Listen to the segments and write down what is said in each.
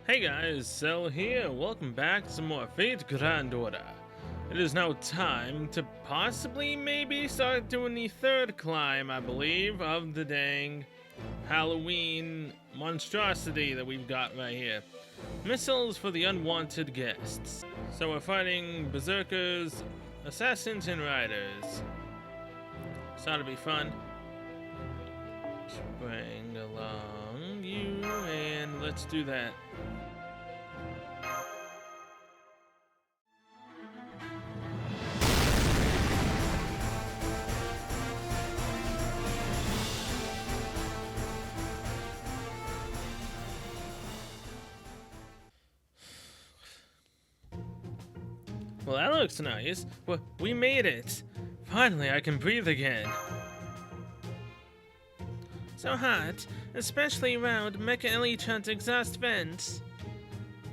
Hey guys, Cell here. Welcome back to some more Fate Grand Order. It is now time to possibly maybe start doing the third climb, I believe, of the dang Halloween monstrosity that we've got right here. Missiles for the unwanted guests. So we're fighting berserkers, assassins, and riders. So that'll be fun. Bring along you, and let's do that. Well, that looks nice. We made it. Finally, I can breathe again. So hot, especially around Mecha Elytron's exhaust vents.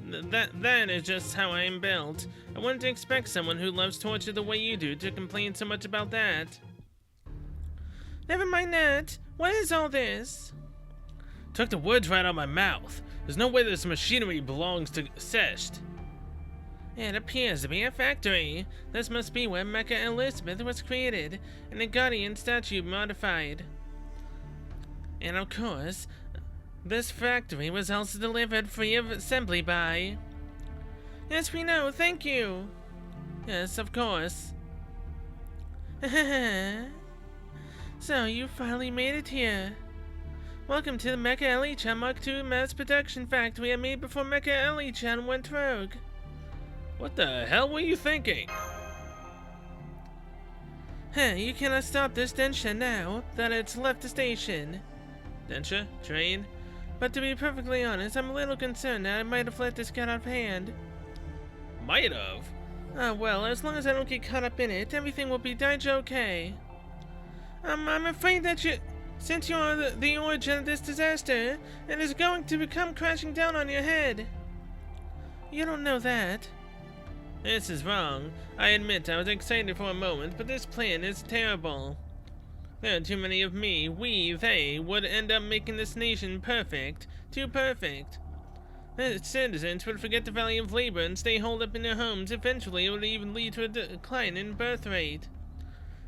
That is just how I am built. I wouldn't expect someone who loves torture the way you do to complain so much about that. Never mind that. What is all this? Took the words right out of my mouth. There's no way this machinery belongs to Secht. It appears to be a factory. This must be where Mecha Elizabeth was created, and the Guardian statue modified. And of course, this factory was also delivered free of assembly by... Yes, we know, thank you. Yes, of course. So, you finally made it here. Welcome to the Mecha Elytron Mark II mass production factory I made before Mecha Elytron went rogue. What the hell were you thinking? You cannot stop this Densha now that it's left the station. Densha? Train? But to be perfectly honest, I'm a little concerned that I might have let this get out of hand. Might have? Well, as long as I don't get caught up in it, everything will be okay. I'm afraid that since you are the origin of this disaster, it is going to come crashing down on your head. You don't know that. This is wrong. I admit I was excited for a moment, but this plan is terrible. There are too many of me. They would end up making this nation perfect. Too perfect. The citizens would forget the value of labor and stay holed up in their homes. Eventually, it would even lead to a decline in birth rate.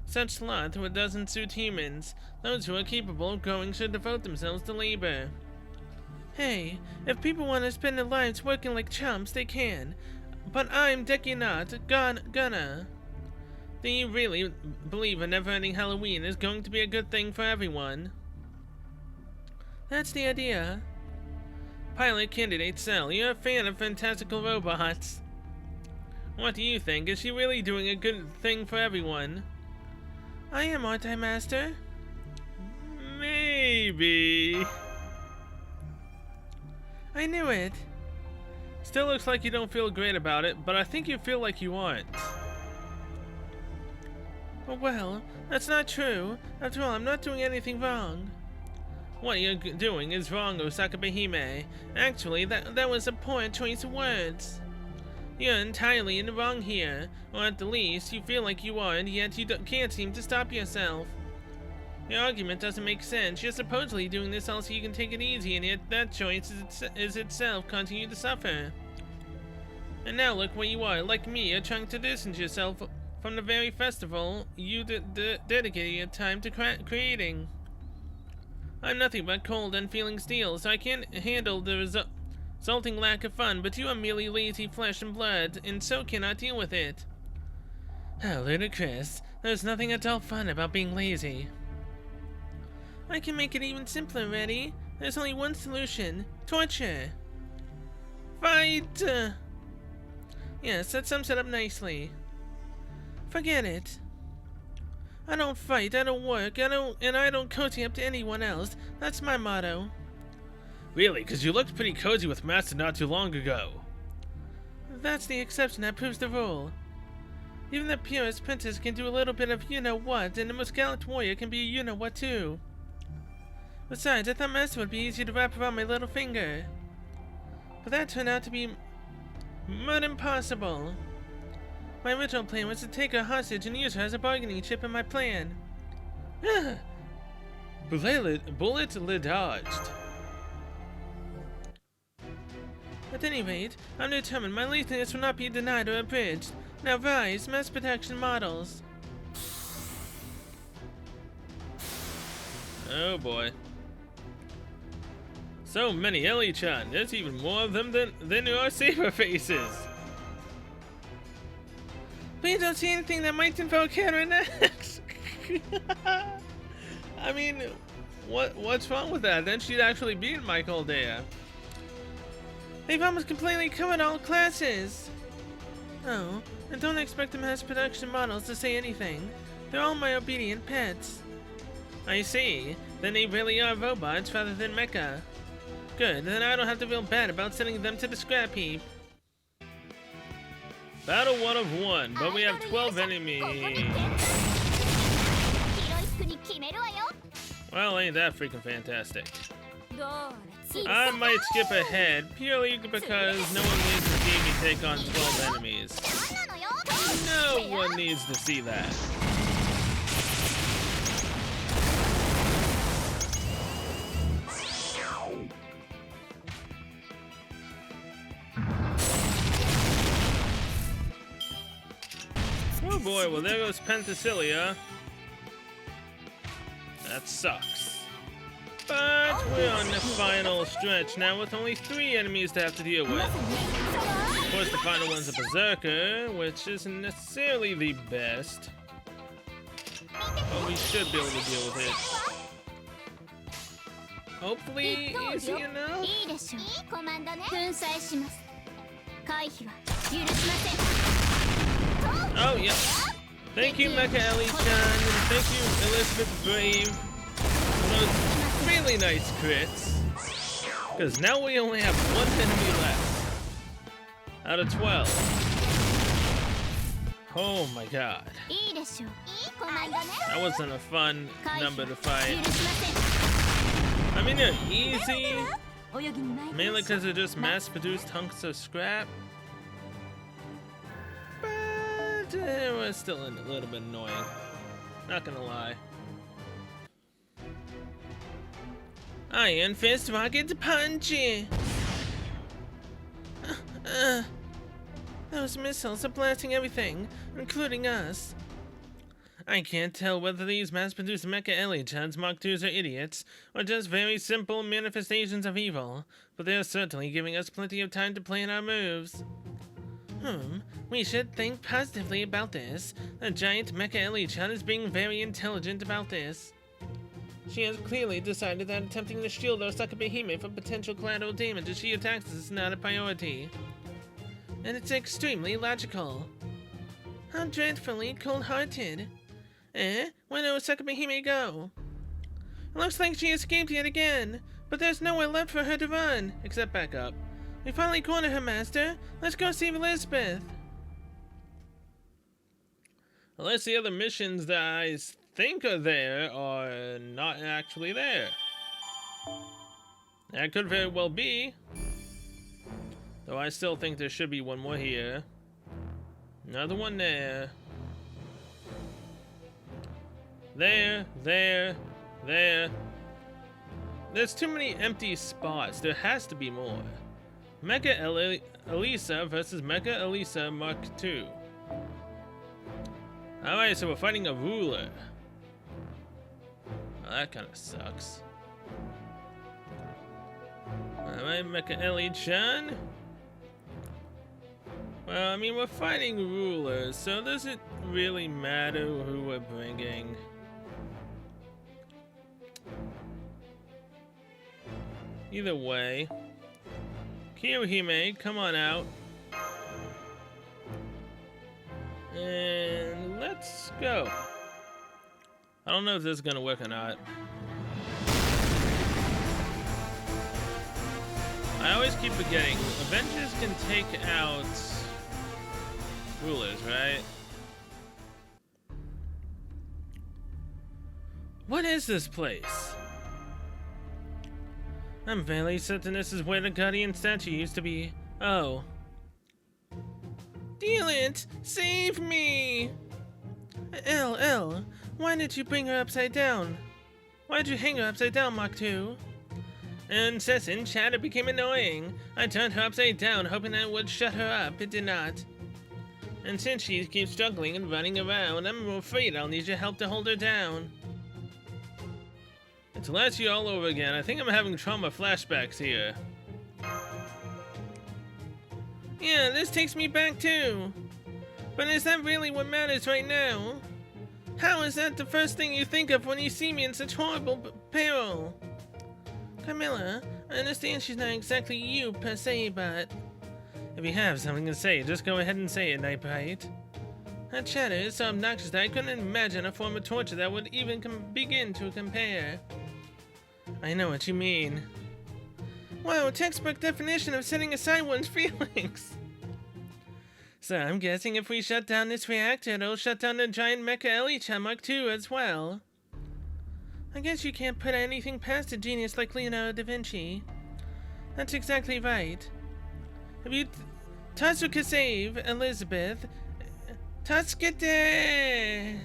Such sloth doesn't suit humans. Those who are capable of growing should devote themselves to labor. Hey, if people want to spend their lives working like chumps, they can. But I'm definitely not gonna. Do you really believe a never-ending Halloween is going to be a good thing for everyone? That's the idea. Pilot candidate Cell, you're a fan of fantastical robots. What do you think? Is she really doing a good thing for everyone? I am, aren't I, Master? Maybe. I knew it. Still looks like you don't feel great about it, but I think you feel like you aren't. Well, that's not true. After all, I'm not doing anything wrong. What you're doing is wrong, Osaka Behime. Actually, that was a poor choice of words. You're entirely in the wrong here, or at the least, you feel like you are, and yet you can't seem to stop yourself. Your argument doesn't make sense. You're supposedly doing this all so you can take it easy, and yet that choice is itself causing you to suffer. And now look where you are, like me, you're trying to distance yourself from the very festival you dedicated your time to creating. I'm nothing but cold, unfeeling steel, so I can't handle the resulting lack of fun, but you are merely lazy flesh and blood, and so cannot deal with it. How ludicrous. There's nothing at all fun about being lazy. I can make it even simpler, Reddy. There's only one solution. Torture. Fight! Yes, that sums it up nicely. Forget it. I don't fight, I don't work, I don't cozy up to anyone else. That's my motto. Really? Because you looked pretty cozy with Master not too long ago. That's the exception that proves the rule. Even the purest princess can do a little bit of you-know-what, and the most gallant warrior can be a you-know-what too. Besides, I thought Master would be easy to wrap around my little finger. But that turned out to be mud impossible. My original plan was to take her hostage and use her as a bargaining chip in my plan. Bullet dodged. At any rate, I'm determined my laziness will not be denied or abridged. Now rise, mass production models. Oh boy. So many Ellie-chan. There's even more of them than there are Saber Faces. Please don't see anything that might invoke Karen X. I mean, what's wrong with that? Then she'd actually beat Michael Dea. They've almost completely covered all classes. Oh, and don't expect the mass production models to say anything. They're all my obedient pets. I see. Then they really are robots rather than mecha. Good, then I don't have to feel bad about sending them to the scrap heap. Battle 1 of 1, but we have 12 enemies. Well, ain't that freaking fantastic. I might skip ahead, purely because no one needs to see me take on 12 enemies. No one needs to see that. Oh boy, well there goes Penthesilea. That sucks. But we're on the final stretch now with only 3 enemies to have to deal with. Of course the final one's a Berserker, which isn't necessarily the best. But we should be able to deal with it. Hopefully easy enough. Oh, yeah. Thank you, Mecha Ellie-chan, and thank you, Elizabeth Brave, for those really nice crits. Because now we only have 1 enemy left. Out of 12. Oh my god. That wasn't a fun number to fight. I mean, they're easy. Mainly because they're just mass-produced hunks of scrap. It was still a little bit annoying. Not gonna lie. Iron Fist Rocket Punch! Those missiles are blasting everything, including us. I can't tell whether these mass-produced Mecha Ellie-chans Mach 2s are idiots, or just very simple manifestations of evil, but they are certainly giving us plenty of time to plan our moves. We should think positively about this. The giant Mecha Ellie-chan is being very intelligent about this. She has clearly decided that attempting to shield Osaka Behemoth from potential collateral damage as she attacks us is not a priority. And it's extremely logical. How dreadfully cold-hearted. Where did Osaka Behemoth go? It looks like she escaped yet again, but there's nowhere left for her to run, except back up. We finally cornered her, Master. Let's go save Elizabeth. Unless the other missions that I think are there are not actually there. That could very well be. Though I still think there should be one more here. Another one there. There. There's too many empty spots. There has to be more. Mecha Elisa versus Mecha Elisa Mark II. Alright, so we're fighting a ruler. Well, that kind of sucks. Alright, Mecha Ellie-chan. Well, I mean, we're fighting rulers, so does it really matter who we're bringing? Either way. Kiyohime, come on out. And let's go. I don't know if this is gonna work or not. I always keep forgetting, Avengers can take out rulers, right? What is this place? I'm fairly certain this is where the Guardian statue used to be. Oh. Deal it! Save me! Why did you bring her upside down? Why did you hang her upside down, Mach 2? Incessant chatter became annoying. I turned her upside down, hoping that would shut her up. It did not. And since she keeps struggling and running around, I'm afraid I'll need your help to hold her down. It's last year all over again. I think I'm having trauma flashbacks here. Yeah, this takes me back too. But is that really what matters right now? How is that the first thing you think of when you see me in such horrible peril? Carmilla, I understand she's not exactly you per se, but... If you have something to say, just go ahead and say it, Nightbright. Her chatter is so obnoxious that I couldn't imagine a form of torture that would even begin to compare. I know what you mean. Wow, textbook definition of setting aside one's feelings. So I'm guessing if we shut down this reactor, it'll shut down the giant Mecha Elytra Mark too as well. I guess you can't put anything past a genius like Leonardo da Vinci. That's exactly right. If you save Elizabeth, Duskete,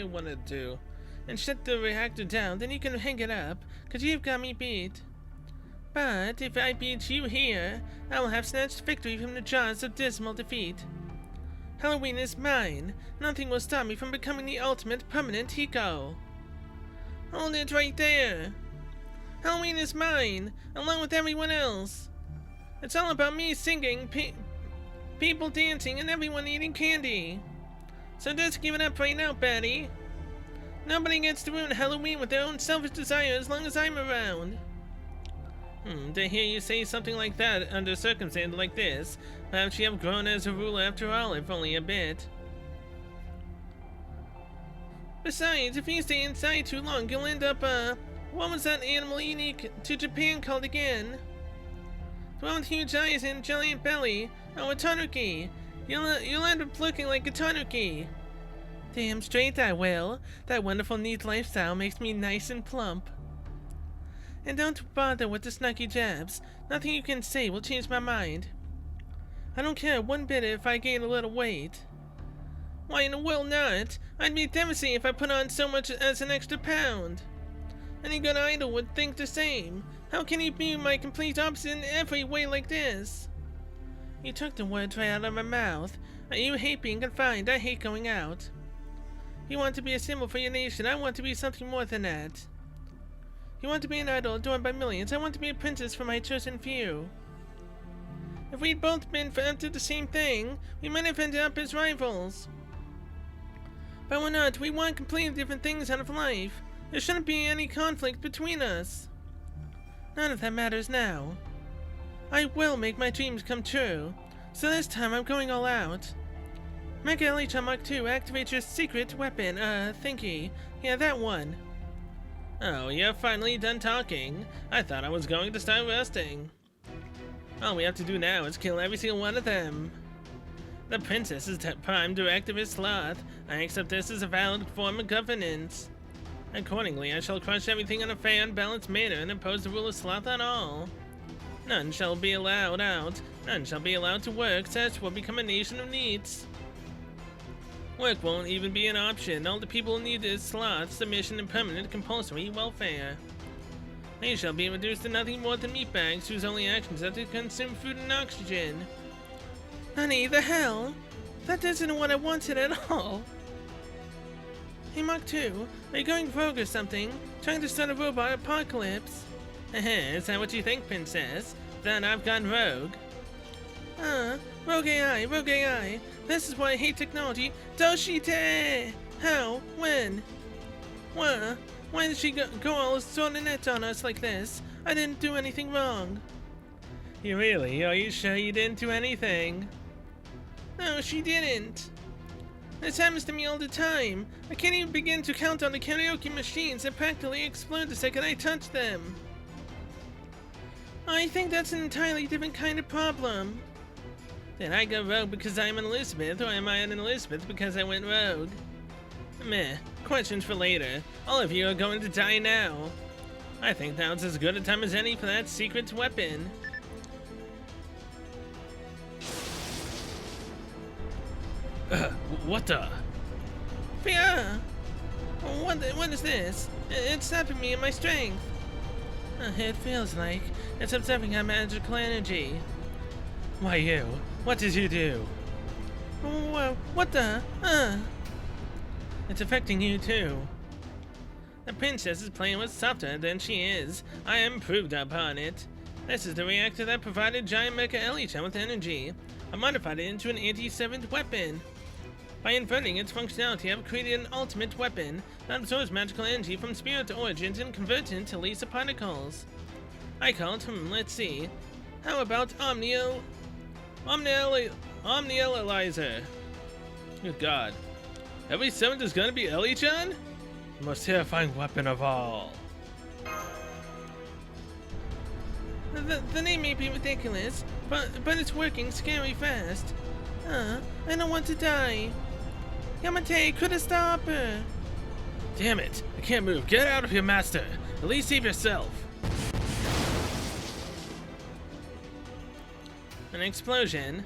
one of the two, and shut the reactor down, then you can hang it up, cause you've got me beat. But if I beat you here, I will have snatched victory from the jaws of dismal defeat. Halloween is mine. Nothing will stop me from becoming the ultimate permanent Hiko. Hold it right there. Halloween is mine, along with everyone else. It's all about me singing, people dancing, and everyone eating candy. So just give it up right now, Betty. Nobody gets to ruin Halloween with their own selfish desire as long as I'm around. To hear you say something like that under circumstances like this, perhaps you have grown as a ruler after all, if only a bit. Besides, if you stay inside too long, you'll end up, what was that animal unique to Japan called again? The one with huge eyes and giant belly. Oh, a tanuki. You'll end up looking like a tanuki. Damn straight I will. That wonderful neat lifestyle makes me nice and plump. And don't bother with the snarky jabs. Nothing you can say will change my mind. I don't care one bit if I gain a little weight. Why in the world not? I'd be devastated if I put on so much as an extra pound. Any good idol would think the same. How can he be my complete opposite in every way like this? You took the words right out of my mouth. You hate being confined, I hate going out. You want to be a symbol for your nation, I want to be something more than that. You want to be an idol adored by millions, I want to be a princess for my chosen few. If we'd both been up to the same thing, we might have ended up as rivals. But we're not, we want completely different things out of life. There shouldn't be any conflict between us. None of that matters now. I will make my dreams come true, so this time I'm going all out. Mecha Elytra Mark II, activate your secret weapon, thingy. Yeah, that one. Oh, you're finally done talking. I thought I was going to start resting. All we have to do now is kill every single one of them. The princess is Prime Directive is Sloth. I accept this as a valid form of governance. Accordingly, I shall crush everything in a fair and balanced manner and impose the rule of Sloth on all. None shall be allowed out. None shall be allowed to work. Such will become a nation of needs. Work won't even be an option. All the people need is Sloth, submission, and permanent compulsory welfare. They shall be reduced to nothing more than meatbags whose only actions are to consume food and oxygen. Honey, the hell? That isn't what I wanted at all. Hey, Mark II, are you going rogue or something? Trying to start a robot apocalypse? Is that what you think, Princess? Then I've gone rogue. Rogue AI. This is why I hate technology. Doshite! How? When? What? Why did she go all sort of net on us like this? I didn't do anything wrong. You really? Are you sure you didn't do anything? No, she didn't. This happens to me all the time. I can't even begin to count on the karaoke machines that practically explode the second I touch them. I think that's an entirely different kind of problem. Did I go rogue because I'm an Elizabeth, or am I an Elizabeth because I went rogue? Meh. Questions for later. All of you are going to die now. I think now's as good a time as any for that secret weapon. What the? Yeah. What is this? It's sapping me in my strength. It feels like it's absorbing our magical energy. Why you? What did you do? Whoa, what the? It's affecting you too. The princess is playing with softer than she is. I improved upon it. This is the reactor that provided Giant Mecha Elichan with energy. I modified it into an anti-7th weapon. By inverting its functionality, I've created an ultimate weapon that absorbs magical energy from spirit origins and converts it into laser particles. I call it, let's see. How about Omni-Analyzer? Good God. Every 7th is gonna be Elichan? The most terrifying weapon of all. The name may be ridiculous, but it's working scary fast. I don't want to die. Yamate, could have stopped her. Damn it, I can't move. Get out of here, master. At least save yourself. An explosion.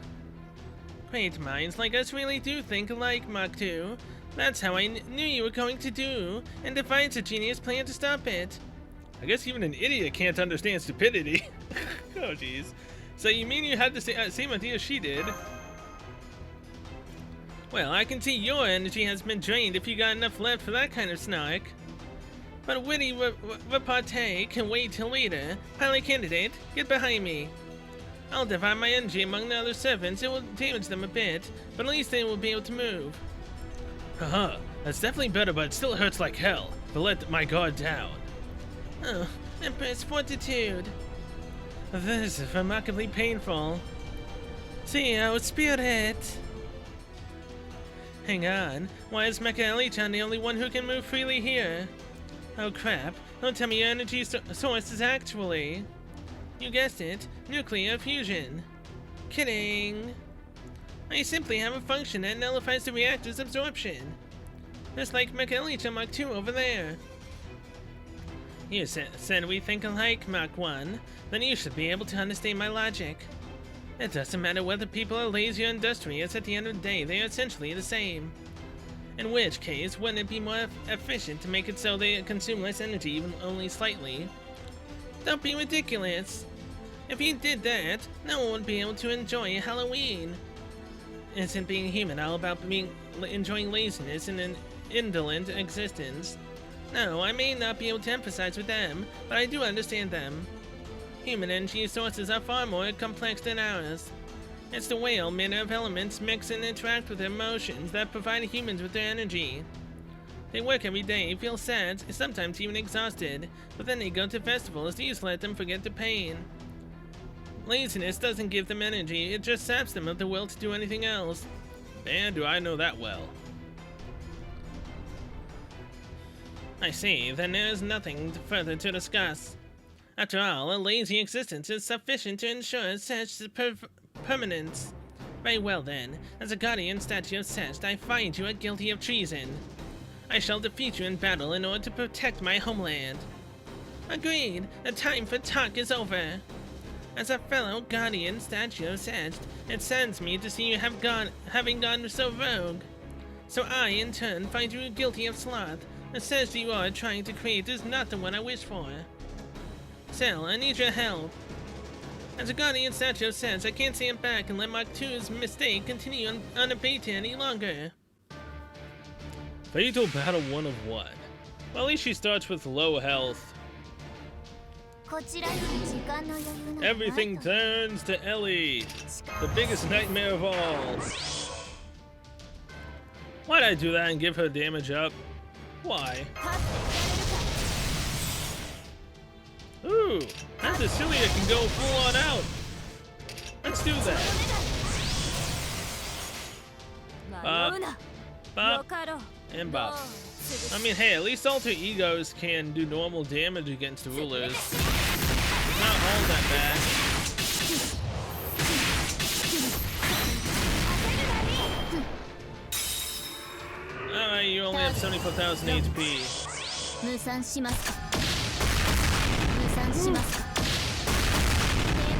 Great minds like us really do think alike, Mach 2. That's how I knew you were going to do, and defiance a genius plan to stop it. I guess even an idiot can't understand stupidity. Oh jeez. So you mean you had the same idea she did? Well, I can see your energy has been drained if you got enough left for that kind of snark. But a witty repartee can wait till later. Pilot candidate, get behind me. I'll divide my energy among the other servants. It will damage them a bit, but at least they will be able to move. Haha, that's definitely better, but it still hurts like hell. But let my guard down. Oh, Empress Fortitude. This is remarkably painful. See, Spirit. Hang on, why is Mecha Elichan the only one who can move freely here? Oh crap, don't tell me your energy source is actually... You guessed it, nuclear fusion. Kidding. I simply have a function that nullifies the reactor's absorption. Just like Mecha Elichan Mach 2 over there. You said we think alike, Mach 1. Then you should be able to understand my logic. It doesn't matter whether people are lazy or industrious, at the end of the day, they are essentially the same. In which case, wouldn't it be more efficient to make it so they consume less energy, even only slightly? Don't be ridiculous. If you did that, no one would be able to enjoy Halloween. Isn't being human all about enjoying laziness and an indolent existence? No, I may not be able to empathize with them, but I do understand them. Human energy sources are far more complex than ours. It's the way all manner of elements mix and interact with emotions that provide humans with their energy. They work every day, feel sad, sometimes even exhausted, but then they go to festivals. These let them forget the pain. Laziness doesn't give them energy, it just saps them of the will to do anything else. And do I know that well? I see, then there is nothing further to discuss. After all, a lazy existence is sufficient to ensure such permanence. Very well then, as a guardian statue of Secht, I find you are guilty of treason. I shall defeat you in battle in order to protect my homeland. Agreed, the time for talk is over. As a fellow guardian statue of Secht, it saddens me to see you having gone so rogue. So I, in turn, find you guilty of sloth. The Secht you are trying to create is not the one I wish for. Cell, I need your help. As a guardian statue of Secht, I can't stand back and let Mach 2's mistake continue unabated any longer. Fatal battle 1 of 1. Well, at least she starts with low health. Everything turns to Ellie, the biggest nightmare of all. Why'd I do that and give her damage up? Why? Ooh, Cecilia can go full on out. Let's do that. Bop, and bop. I mean, hey, at least alter egos can do normal damage against the rulers. It's not all that bad. Alright, you only have 74,000 HP.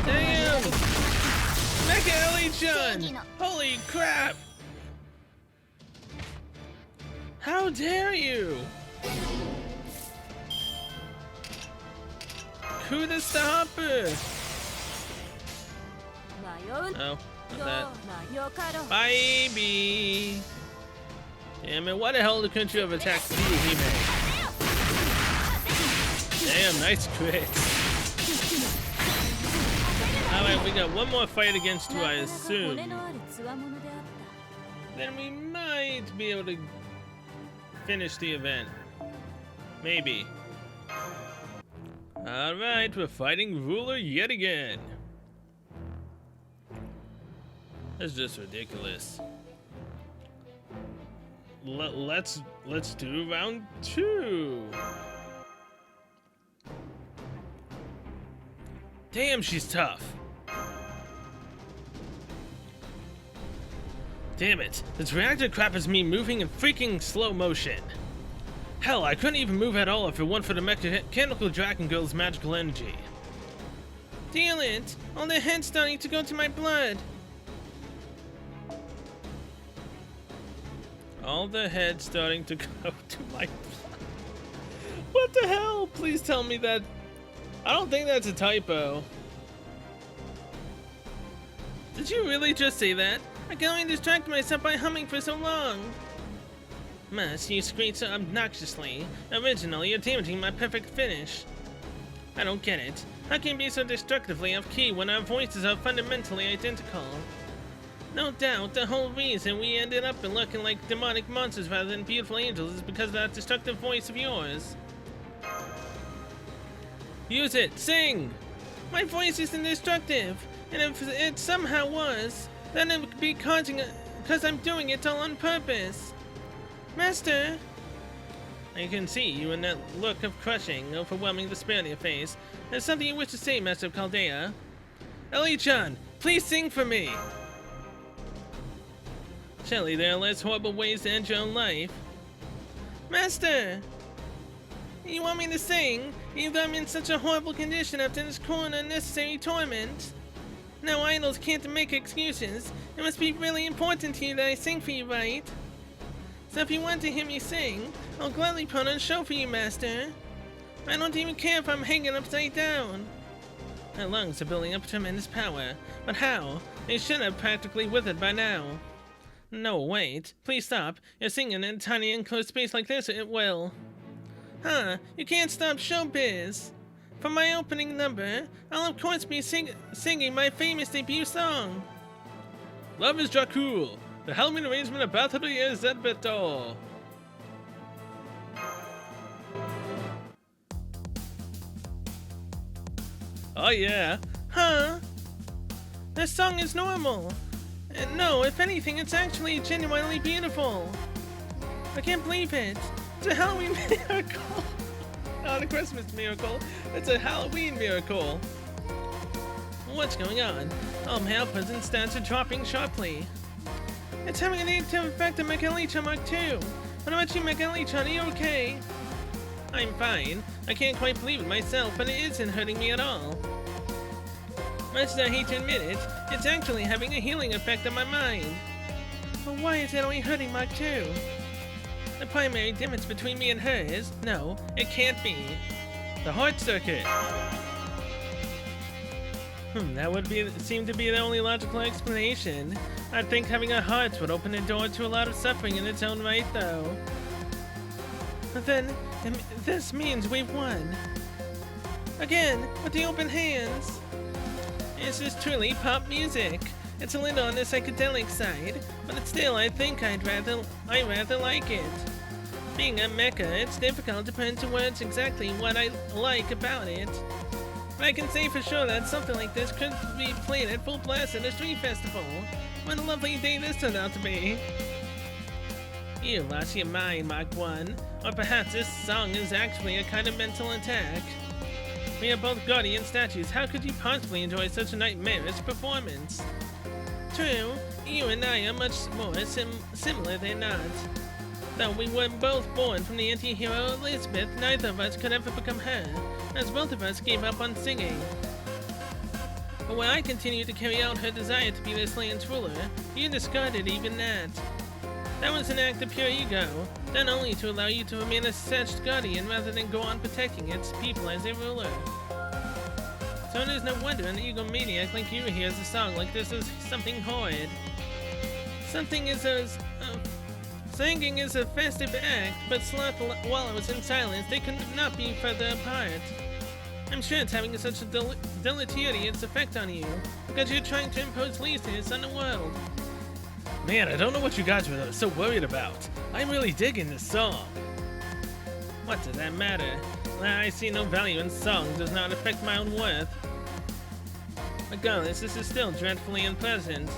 Damn! Mecha Elichan! Holy crap! How dare you! Who the stopper? Oh, not that. Baby! Damn it, why the hell couldn't you have attacked you, He-Man? Damn, nice crit. Alright, we got one more fight against you, I assume. Then we might be able to finish the event. Maybe. Alright, we're fighting Ruler yet again. That's just ridiculous. Let's do round 2. Damn, she's tough. Damn it, this reactor crap is me moving in freaking slow motion. Hell, I couldn't even move at all if it weren't for the mechanical dragon girl's magical energy. Deal it! All the head's starting to go to my blood. All the head's starting to go to my blood. What the hell? Please tell me that. I don't think that's a typo. Did you really just say that? I can only distract myself by humming for so long. Must you scream so obnoxiously? Originally, you're damaging my perfect finish. I don't get it. How can you be so destructively off-key when our voices are fundamentally identical? No doubt, the whole reason we ended up looking like demonic monsters rather than beautiful angels is because of that destructive voice of yours. Use it! Sing! My voice isn't destructive, and if it somehow was, then it would be causing because I'm doing it all on purpose. Master! I can see you in that look of crushing, overwhelming despair on your face. There's something you wish to say, Master of Chaldea. Ellie-chan, please sing for me! Surely there are less horrible ways to end your own life. Master! You want me to sing, even though I'm in such a horrible condition after this cruel and unnecessary torment? No, idols can't make excuses. It must be really important to you that I sing for you, right? So if you want to hear me sing, I'll gladly put on a show for you, Master. I don't even care if I'm hanging upside down. My lungs are building up tremendous power, but how? They should have practically withered by now. No, wait. Please stop. You're singing in a tiny enclosed space like this, it will. Huh, you can't stop showbiz. For my opening number, I'll of course be singing my famous debut song. Love is Dracul, the Halloween arrangement of Batterie Zedbetor. Oh yeah. Huh? This song is normal. And no, if anything, it's actually genuinely beautiful. I can't believe it. It's a Halloween miracle. Not a Christmas miracle. It's a Halloween miracle. What's going on? Oh, my outputs and stats are dropping sharply. It's having a negative effect on Mecha Elite-chan Mark II. What about you, Mecha Elite-chan? Are you okay? I'm fine. I can't quite believe it myself, but it isn't hurting me at all. Much as I hate to admit it, it's actually having a healing effect on my mind. But why is it only hurting Mark II? The primary difference between me and her is, no, it can't be. The heart circuit. That would seem to be the only logical explanation. I think having a heart would open the door to a lot of suffering in its own right, though. But then, this means we've won. Again, with the open hands. This is truly pop music. It's a little on the psychedelic side, but still, I think I rather like it. Being a mecha, it's difficult to put into words exactly what I like about it. But I can say for sure that something like this could be played at full blast at a street festival. What a lovely day this turned out to be. You lost your mind, Mark 1. Or perhaps this song is actually a kind of mental attack. We are both guardian statues. How could you possibly enjoy such a nightmarish performance? True, you and I are much more similar than not. Though we were both born from the anti-hero Elizabeth, neither of us could ever become her, as both of us gave up on singing. But when I continued to carry out her desire to be this land's ruler, you discarded even that. That was an act of pure ego, done only to allow you to remain a such guardian rather than go on protecting its people as a ruler. So it is no wonder an egomaniac like you hears a song like this is something horrid. Singing is a festive act, but sloth wallows in silence. They could not be further apart. I'm sure it's having such a deleterious effect on you, because you're trying to impose laziness on the world. Man, I don't know what you guys were so worried about. I'm really digging this song. What does that matter? I see no value in song, does not affect my own worth. Regardless, this is still dreadfully unpleasant.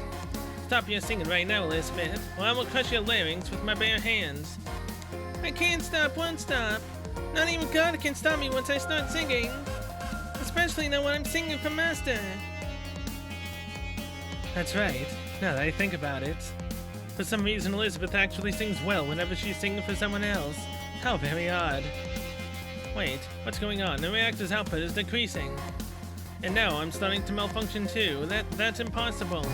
Stop your singing right now, Elizabeth, or I will crush your larynx with my bare hands. I can't stop, won't stop. Not even God can stop me once I start singing. Especially now when I'm singing for Master. That's right, now that I think about it. For some reason, Elizabeth actually sings well whenever she's singing for someone else. How very odd. Wait, what's going on? The reactor's output is decreasing. And now I'm starting to malfunction too. That's impossible.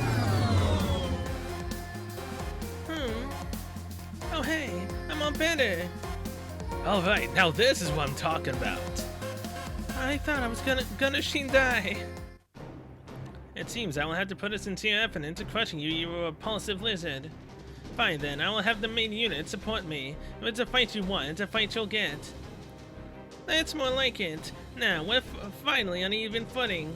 Oh hey, I'm all better. Alright, now this is what I'm talking about. I thought I was gonna die. It seems I will have to put a sincere effort into crushing you, you repulsive lizard. Fine then, I will have the main unit support me. If it's a fight you want, it's a fight you'll get. That's more like it. Now, we're finally on even footing.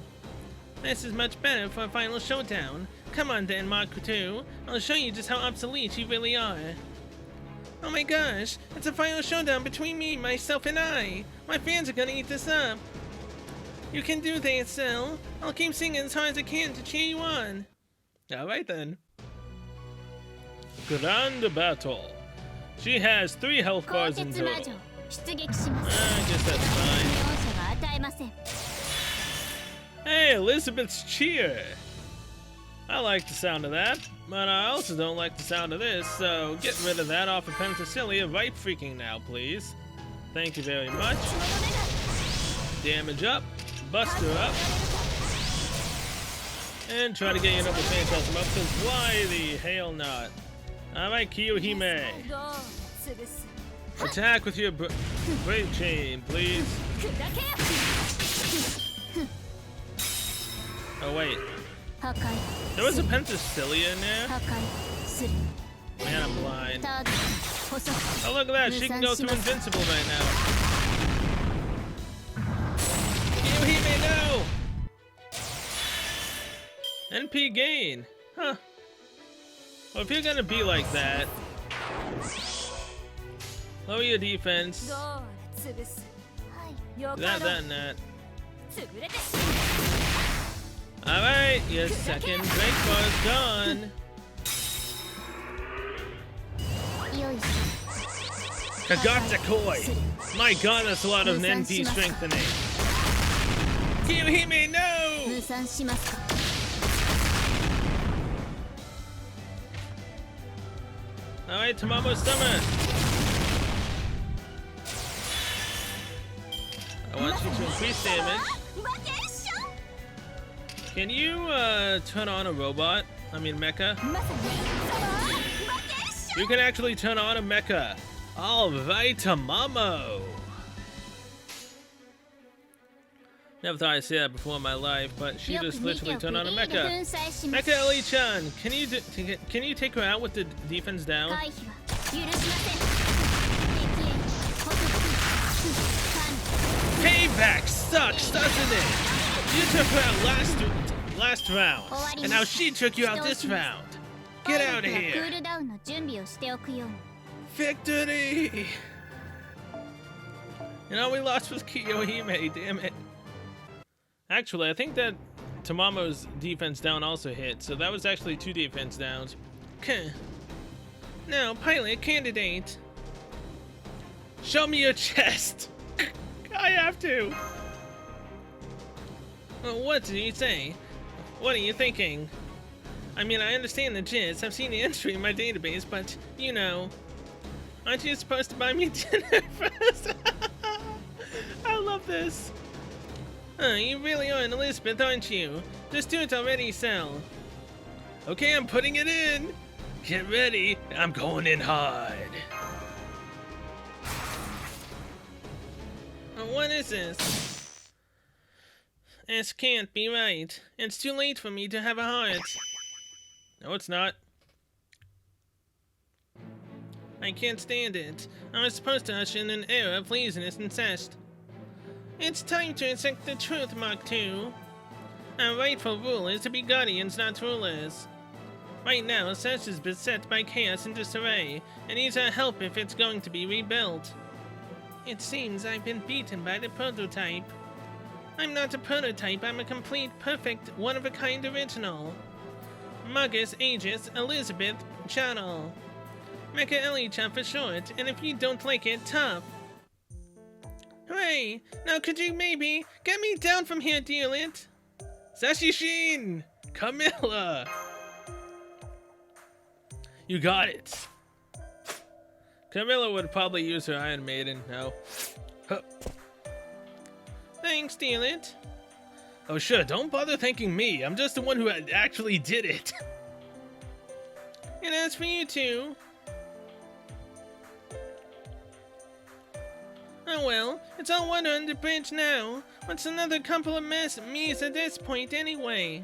This is much better for a final showdown. Come on then, Mark II. I'll show you just how obsolete you really are. Oh my gosh, it's a final showdown between me, myself, and I. My fans are gonna eat this up. You can do this, Cell. I'll keep singing as hard as I can to cheer you on. Alright then. Grand battle. She has 3 health bars in total. I guess that's fine. Hey, Elizabeth's cheer! I like the sound of that, but I also don't like the sound of this, so get rid of that off of Penthesilea right freaking now, please. Thank you very much. Damage up, bust her up, and try to get your number Phantasm up, because why the hell not? Alright, Kiyohime. Attack with your Brave Chain, please. Oh wait. There was a Penthesilea in there? Man, I'm blind. Oh, look at that. She can go through Invincible right now. Kiyohime, no! NP gain. Huh. Well, if you're gonna be like that, lower your defense. That, and that. Alright, your second break bar is gone. Kagatsakoi! My god, that's a lot of NP strengthening. Kiyohime, no! Alright, Tamamo Summer! I want you to increase damage. Can you turn on a robot? I mean mecha? You can actually turn on a mecha. Alright, Tamamo! Never thought I'd say that before in my life, but she just literally turned on a mecha. Mecha Ellie-chan, can you take her out with the defense down? Payback sucks, doesn't it? You took her out last round, and now she took you out this round. Get out of here. Victory! You know, we lost with Kiyohime, damn it. Actually, I think that Tamamo's defense down also hit, so that was actually 2 defense downs. Okay. Now, pilot candidate. Show me your chest. I have to. Well, what did you say? What are you thinking? I mean, I understand the gist. I've seen the entry in my database, but, you know, aren't you supposed to buy me dinner first? I love this. You really are an Elizabeth, aren't you? Just do it already, Cell. Okay, I'm putting it in. Get ready. I'm going in hard. What is this? This can't be right. It's too late for me to have a heart. No, it's not. I can't stand it. I was supposed to usher in an era of laziness and incest. It's time to accept the truth, Mark II. Our rightful rule is to be guardians, not rulers. Right now, Sesh is beset by chaos and disarray, and needs our help if it's going to be rebuilt. It seems I've been beaten by the prototype. I'm not a prototype, I'm a complete, perfect, one-of-a-kind original. Margus Aegis Elizabeth Channel. Mecha Ellie-chan for short, and if you don't like it, tough. Hooray! Now could you maybe get me down from here, Dearlit? Sashishin! Camilla! You got it. Camilla would probably use her Iron Maiden, no. Huh. Thanks, Dearlit. Oh sure, don't bother thanking me. I'm just the one who actually did it. And as for you two... Oh well, it's all water under the bridge now. What's another couple of me's at this point anyway?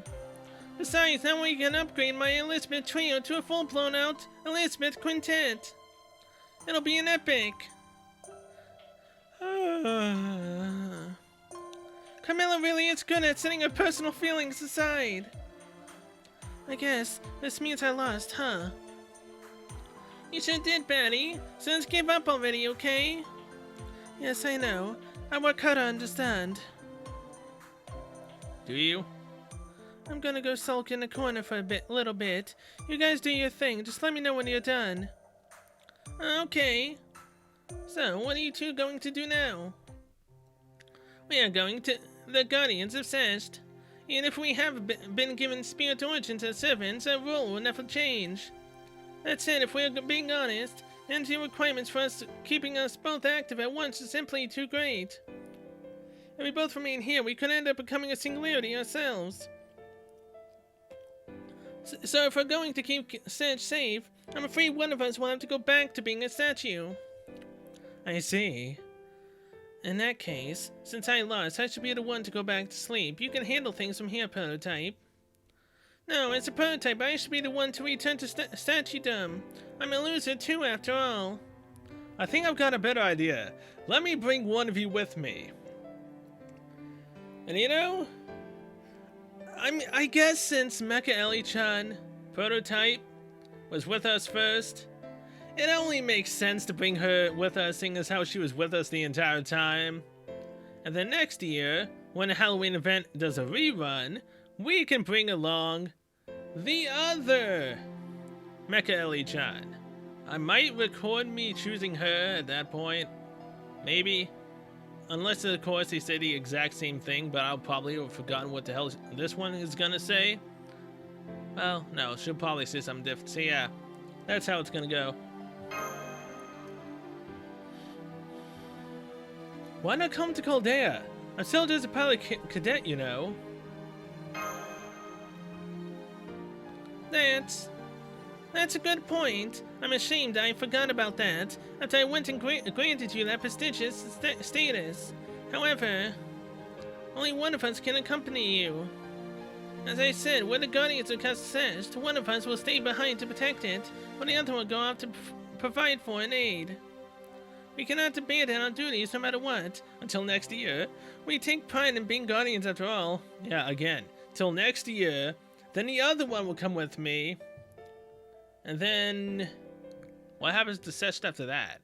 Besides, now we can upgrade my Elizabeth trio to a full-blown out Elizabeth quintet. It'll be an epic. Camilla really is good at setting her personal feelings aside. I guess this means I lost, huh? You sure did, Batty. So let's give up already, okay? Yes, I know. I work hard to understand. Do you? I'm gonna go sulk in the corner for a little bit. You guys do your thing. Just let me know when you're done. Okay. So, what are you two going to do now? We are going to the Guardians of Sest. And if we have been given spirit origins as servants, our role will never change. That said, if we're being honest, the requirements for us keeping us both active at once is simply too great. If we both remain here, we could end up becoming a singularity ourselves. So if we're going to keep Sedge safe, I'm afraid one of us will have to go back to being a statue. I see. In that case, since I lost, I should be the one to go back to sleep. You can handle things from here, Prototype. No, as a Prototype, I should be the one to return to statuedom. I'm a loser too, after all. I think I've got a better idea. Let me bring one of you with me. And you know, I guess since Mecha Ellie-chan, Prototype, was with us first, it only makes sense to bring her with us, seeing as how she was with us the entire time. And then next year, when the Halloween event does a rerun, we can bring along the other Mecha Ellie-chan. I might record me choosing her at that point. Maybe. Unless, of course, they say the exact same thing, but I'll probably have forgotten what the hell this one is gonna say. Well, no, she'll probably say something different. So yeah, that's how it's gonna go. Why not come to Caldea? I'm still just a pilot cadet, you know. That's a good point. I'm ashamed I forgot about that after I went and granted you that prestigious status. However, only one of us can accompany you. As I said, we're the Guardians of Kasest. One of us will stay behind to protect it, while the other will go out to provide for and aid. We cannot abandon our duties no matter what, until next year. We take pride in being Guardians after all. Yeah, again, till next year. Then the other one will come with me. And then, what happens to Sesh after that?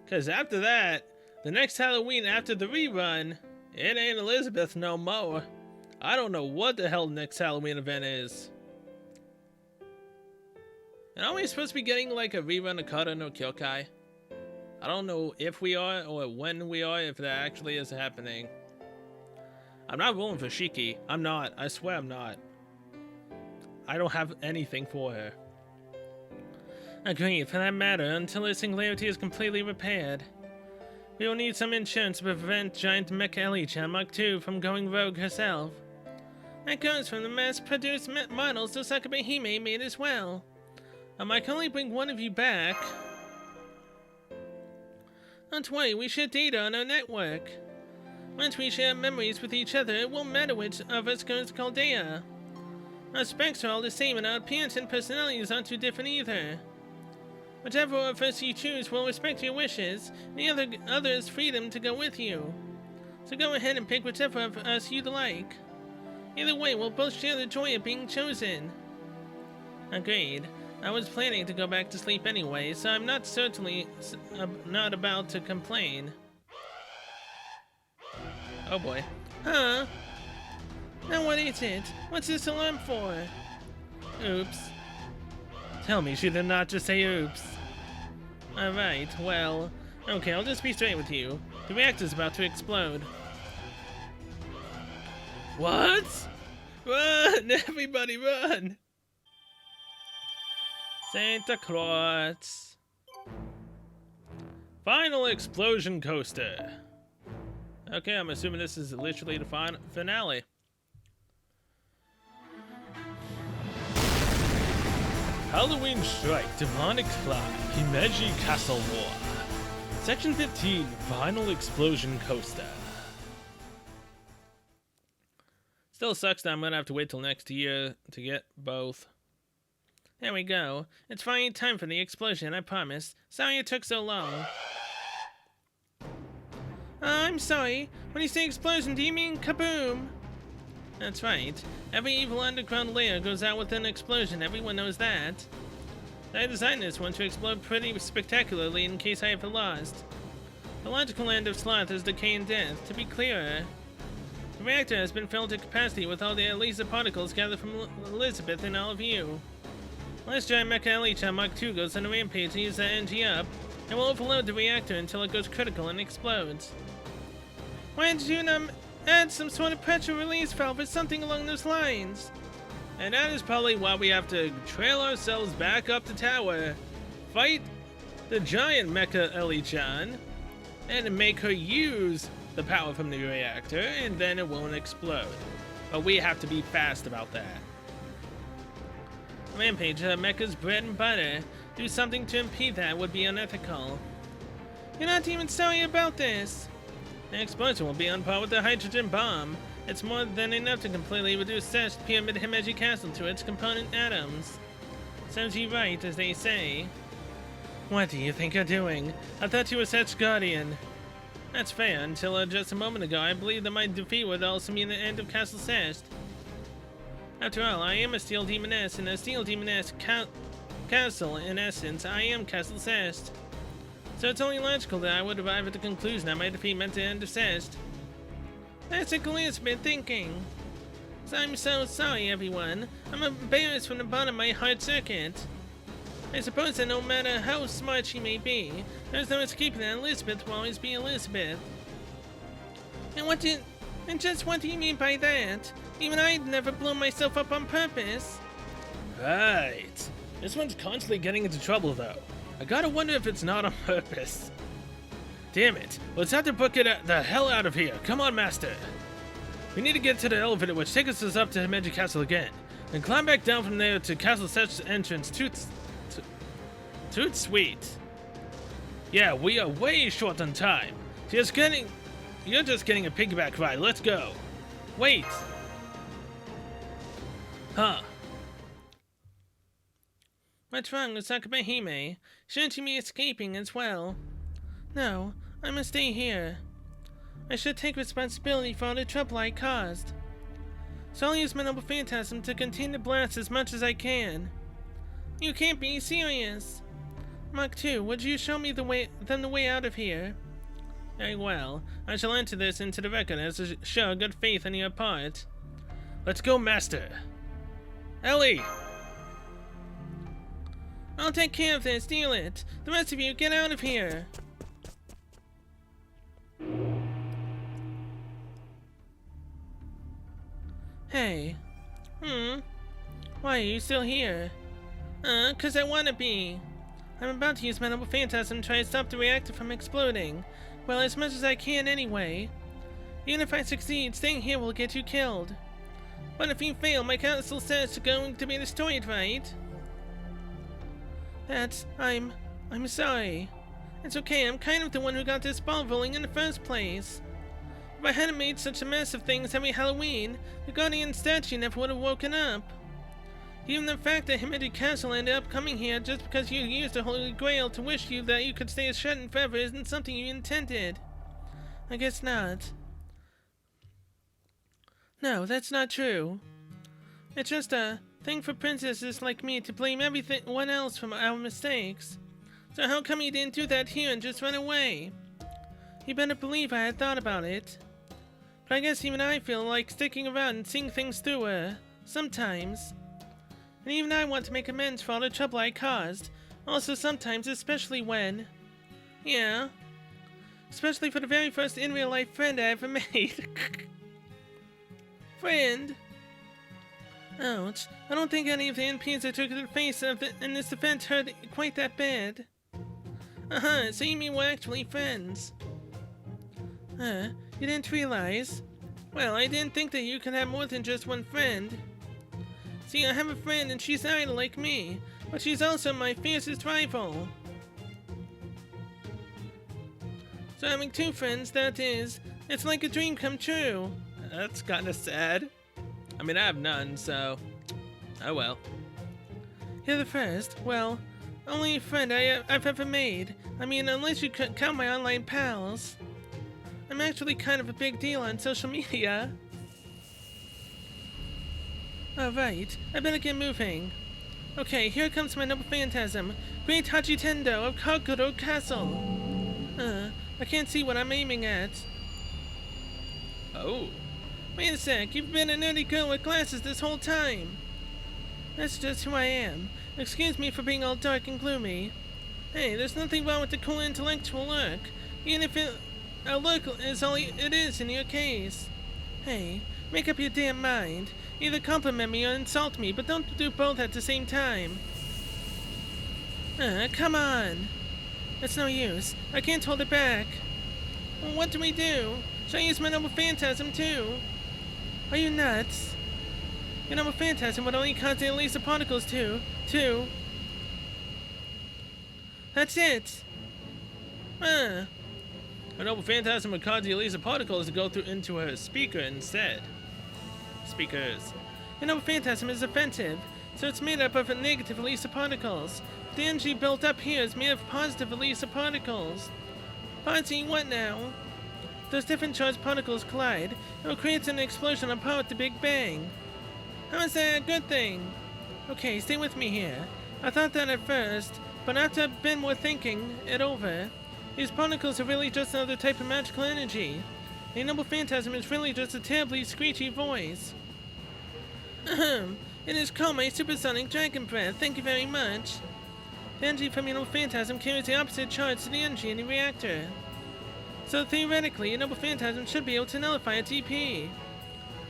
Because after that, the next Halloween after the rerun, it ain't Elizabeth no more. I don't know what the hell the next Halloween event is. And are we supposed to be getting like a rerun of Kara no Kyokai? I don't know if we are or when we are, if that actually is happening. I'm not rolling for Shiki. I'm not. I swear I'm not. I don't have anything for her. Agreed, for that matter, until her singularity is completely repaired. We will need some insurance to prevent giant Mecha Ellie-chan Mark II from going rogue herself. That goes from the mass-produced models Osaka Hime made as well. I can only bring one of you back. Don't worry, we share data on our network. Once we share memories with each other, it won't matter which of us goes to Chaldea. Our specs are all the same, and our appearance and personalities aren't too different either. Whichever of us you choose will respect your wishes, and the other's freedom to go with you. So go ahead and pick whichever of us you'd like. Either way, we'll both share the joy of being chosen. Agreed. I was planning to go back to sleep anyway, so I'm not not about to complain. Oh boy. Huh? Now what is it? What's this alarm for? Oops. Tell me she did not just say oops. Alright, well... Okay, I'll just be straight with you. The reactor's about to explode. What? Run! Everybody run! Santa Claus. Final explosion coaster. Okay, I'm assuming this is literally the finale. Halloween Strike, Demonic Fly, Himeji Castle War. Section 15, Final Explosion Coaster. Still sucks that I'm gonna have to wait till next year to get both. There we go. It's finally time for the explosion, I promise. Sorry it took so long. I'm sorry. When you say explosion, do you mean kaboom? That's right. Every evil underground layer goes out with an explosion. Everyone knows that. I designed this one to explode pretty spectacularly in case I ever lost. The logical end of sloth is decay and death. To be clearer, the reactor has been filled to capacity with all the laser particles gathered from Elizabeth and all of you. Unless Giant Mecha Elichan Mark II goes on a rampage and uses that energy up, it will overload the reactor until it goes critical and explodes. Why did you not add some sort of pressure release valve or something along those lines? And that is probably why we have to trail ourselves back up the tower, fight the Giant Mecha Elichan, and make her use the power from the reactor, and then it won't explode. But we have to be fast about that. Rampage, Mecha's bread and butter. Do something to impede that would be unethical. You're not even sorry about this. The explosion will be on par with the hydrogen bomb. It's more than enough to completely reduce Sesh Pyramid Himeji Castle to its component atoms. Serves you right, as they say. What do you think you're doing? I thought you were Sesh Guardian. That's fair. Until just a moment ago, I believed that my defeat would also mean the end of Castle Sesh. After all, I am a Steel Demoness, and a Steel Demoness castle, in essence, I am Castle Sesh. So it's only logical that I would arrive at the conclusion that my defeat meant the end of Sesh. That's Elizabeth thinking. So I'm so sorry, everyone. I'm embarrassed from the bottom of my heart circuit. I suppose that no matter how smart she may be, there's no escaping that Elizabeth will always be Elizabeth. And just what do you mean by that? Even I'd never blow myself up on purpose. Right. This one's constantly getting into trouble, though. I gotta wonder if it's not on purpose. Damn it. Let's have to book it the hell out of here. Come on, Master. We need to get to the elevator which takes us up to Himeji Castle again, and climb back down from there to Castle Sesh's entrance. Toot sweet. Yeah, we are way short on time. You're just getting a piggyback ride. Let's go. Wait. Huh. What's wrong with Sakabehime? Shouldn't you be escaping as well? No, I must stay here. I should take responsibility for all the trouble I caused. So I'll use my noble phantasm to contain the blast as much as I can. You can't be serious. Mach 2, would you show me the way out of here? Very well. I shall enter this into the record as to show good faith on your part. Let's go, Master. Ellie! I'll take care of this, deal it. The rest of you, get out of here. Hey. Why are you still here? 'Cause I wanna be. I'm about to use my noble phantasm to try to stop the reactor from exploding. Well, as much as I can anyway. Even if I succeed, staying here will get you killed. But if you fail, my castle says it's going to be destroyed, right? I'm sorry. It's okay, I'm kind of the one who got this ball rolling in the first place. If I hadn't made such a mess of things every Halloween, the guardian statue never would have woken up. Even the fact that Himidi Castle ended up coming here just because you used the Holy Grail to wish you that you could stay as Shetland forever isn't something you intended. I guess not. No, that's not true. It's just a thing for princesses like me to blame everyone else for our mistakes. So how come you didn't do that here and just run away? You better believe I had thought about it. But I guess even I feel like sticking around and seeing things through her. Sometimes. And even I want to make amends for all the trouble I caused. Also sometimes, especially when... Yeah. Especially for the very first in-real-life friend I ever made. Friend? Ouch. I don't think any of the NPs I took to the face in this event hurt quite that bad. So you mean we're actually friends? You didn't realize? Well, I didn't think that you could have more than just one friend. See, I have a friend and she's an idol like me, but she's also my fiercest rival. So having two friends, that is, it's like a dream come true. That's kinda sad. I mean, I have none, so... Oh well. You're the first, well, only friend I've ever made. I mean, unless you count my online pals. I'm actually kind of a big deal on social media. Alright, I better get moving. Okay, here comes my noble phantasm, Great Hachitendo of Kaguro Castle. I can't see what I'm aiming at. Oh. Wait a sec, you've been a nerdy girl with glasses this whole time. That's just who I am. Excuse me for being all dark and gloomy. Hey, there's nothing wrong with the cool intellectual look, even if a look is all it is in your case. Hey, make up your damn mind. Either compliment me or insult me, but don't do both at the same time. Come on. It's no use. I can't hold it back. Well, what do we do? Should I use my noble phantasm too? Are you nuts? Your noble phantasm would only cause the laser particles too. That's it. Her noble phantasm would cause the laser particles to go through into her speaker instead. Speakers. Your noble phantasm is offensive, so it's made up of negative laser particles. The energy built up here is made of positive laser particles. Pausing what now? Those different charged particles collide. It will create an explosion of power at the Big Bang. How is that a good thing? Okay, stay with me here. I thought that at first, but after a bit more thinking it over, these particles are really just another type of magical energy. A noble phantasm is really just a terribly screechy voice. It is called my supersonic dragon breath. Thank you very much. The energy from your noble phantasm carries the opposite charge to the energy in the reactor. So theoretically, your noble phantasm should be able to nullify its EP.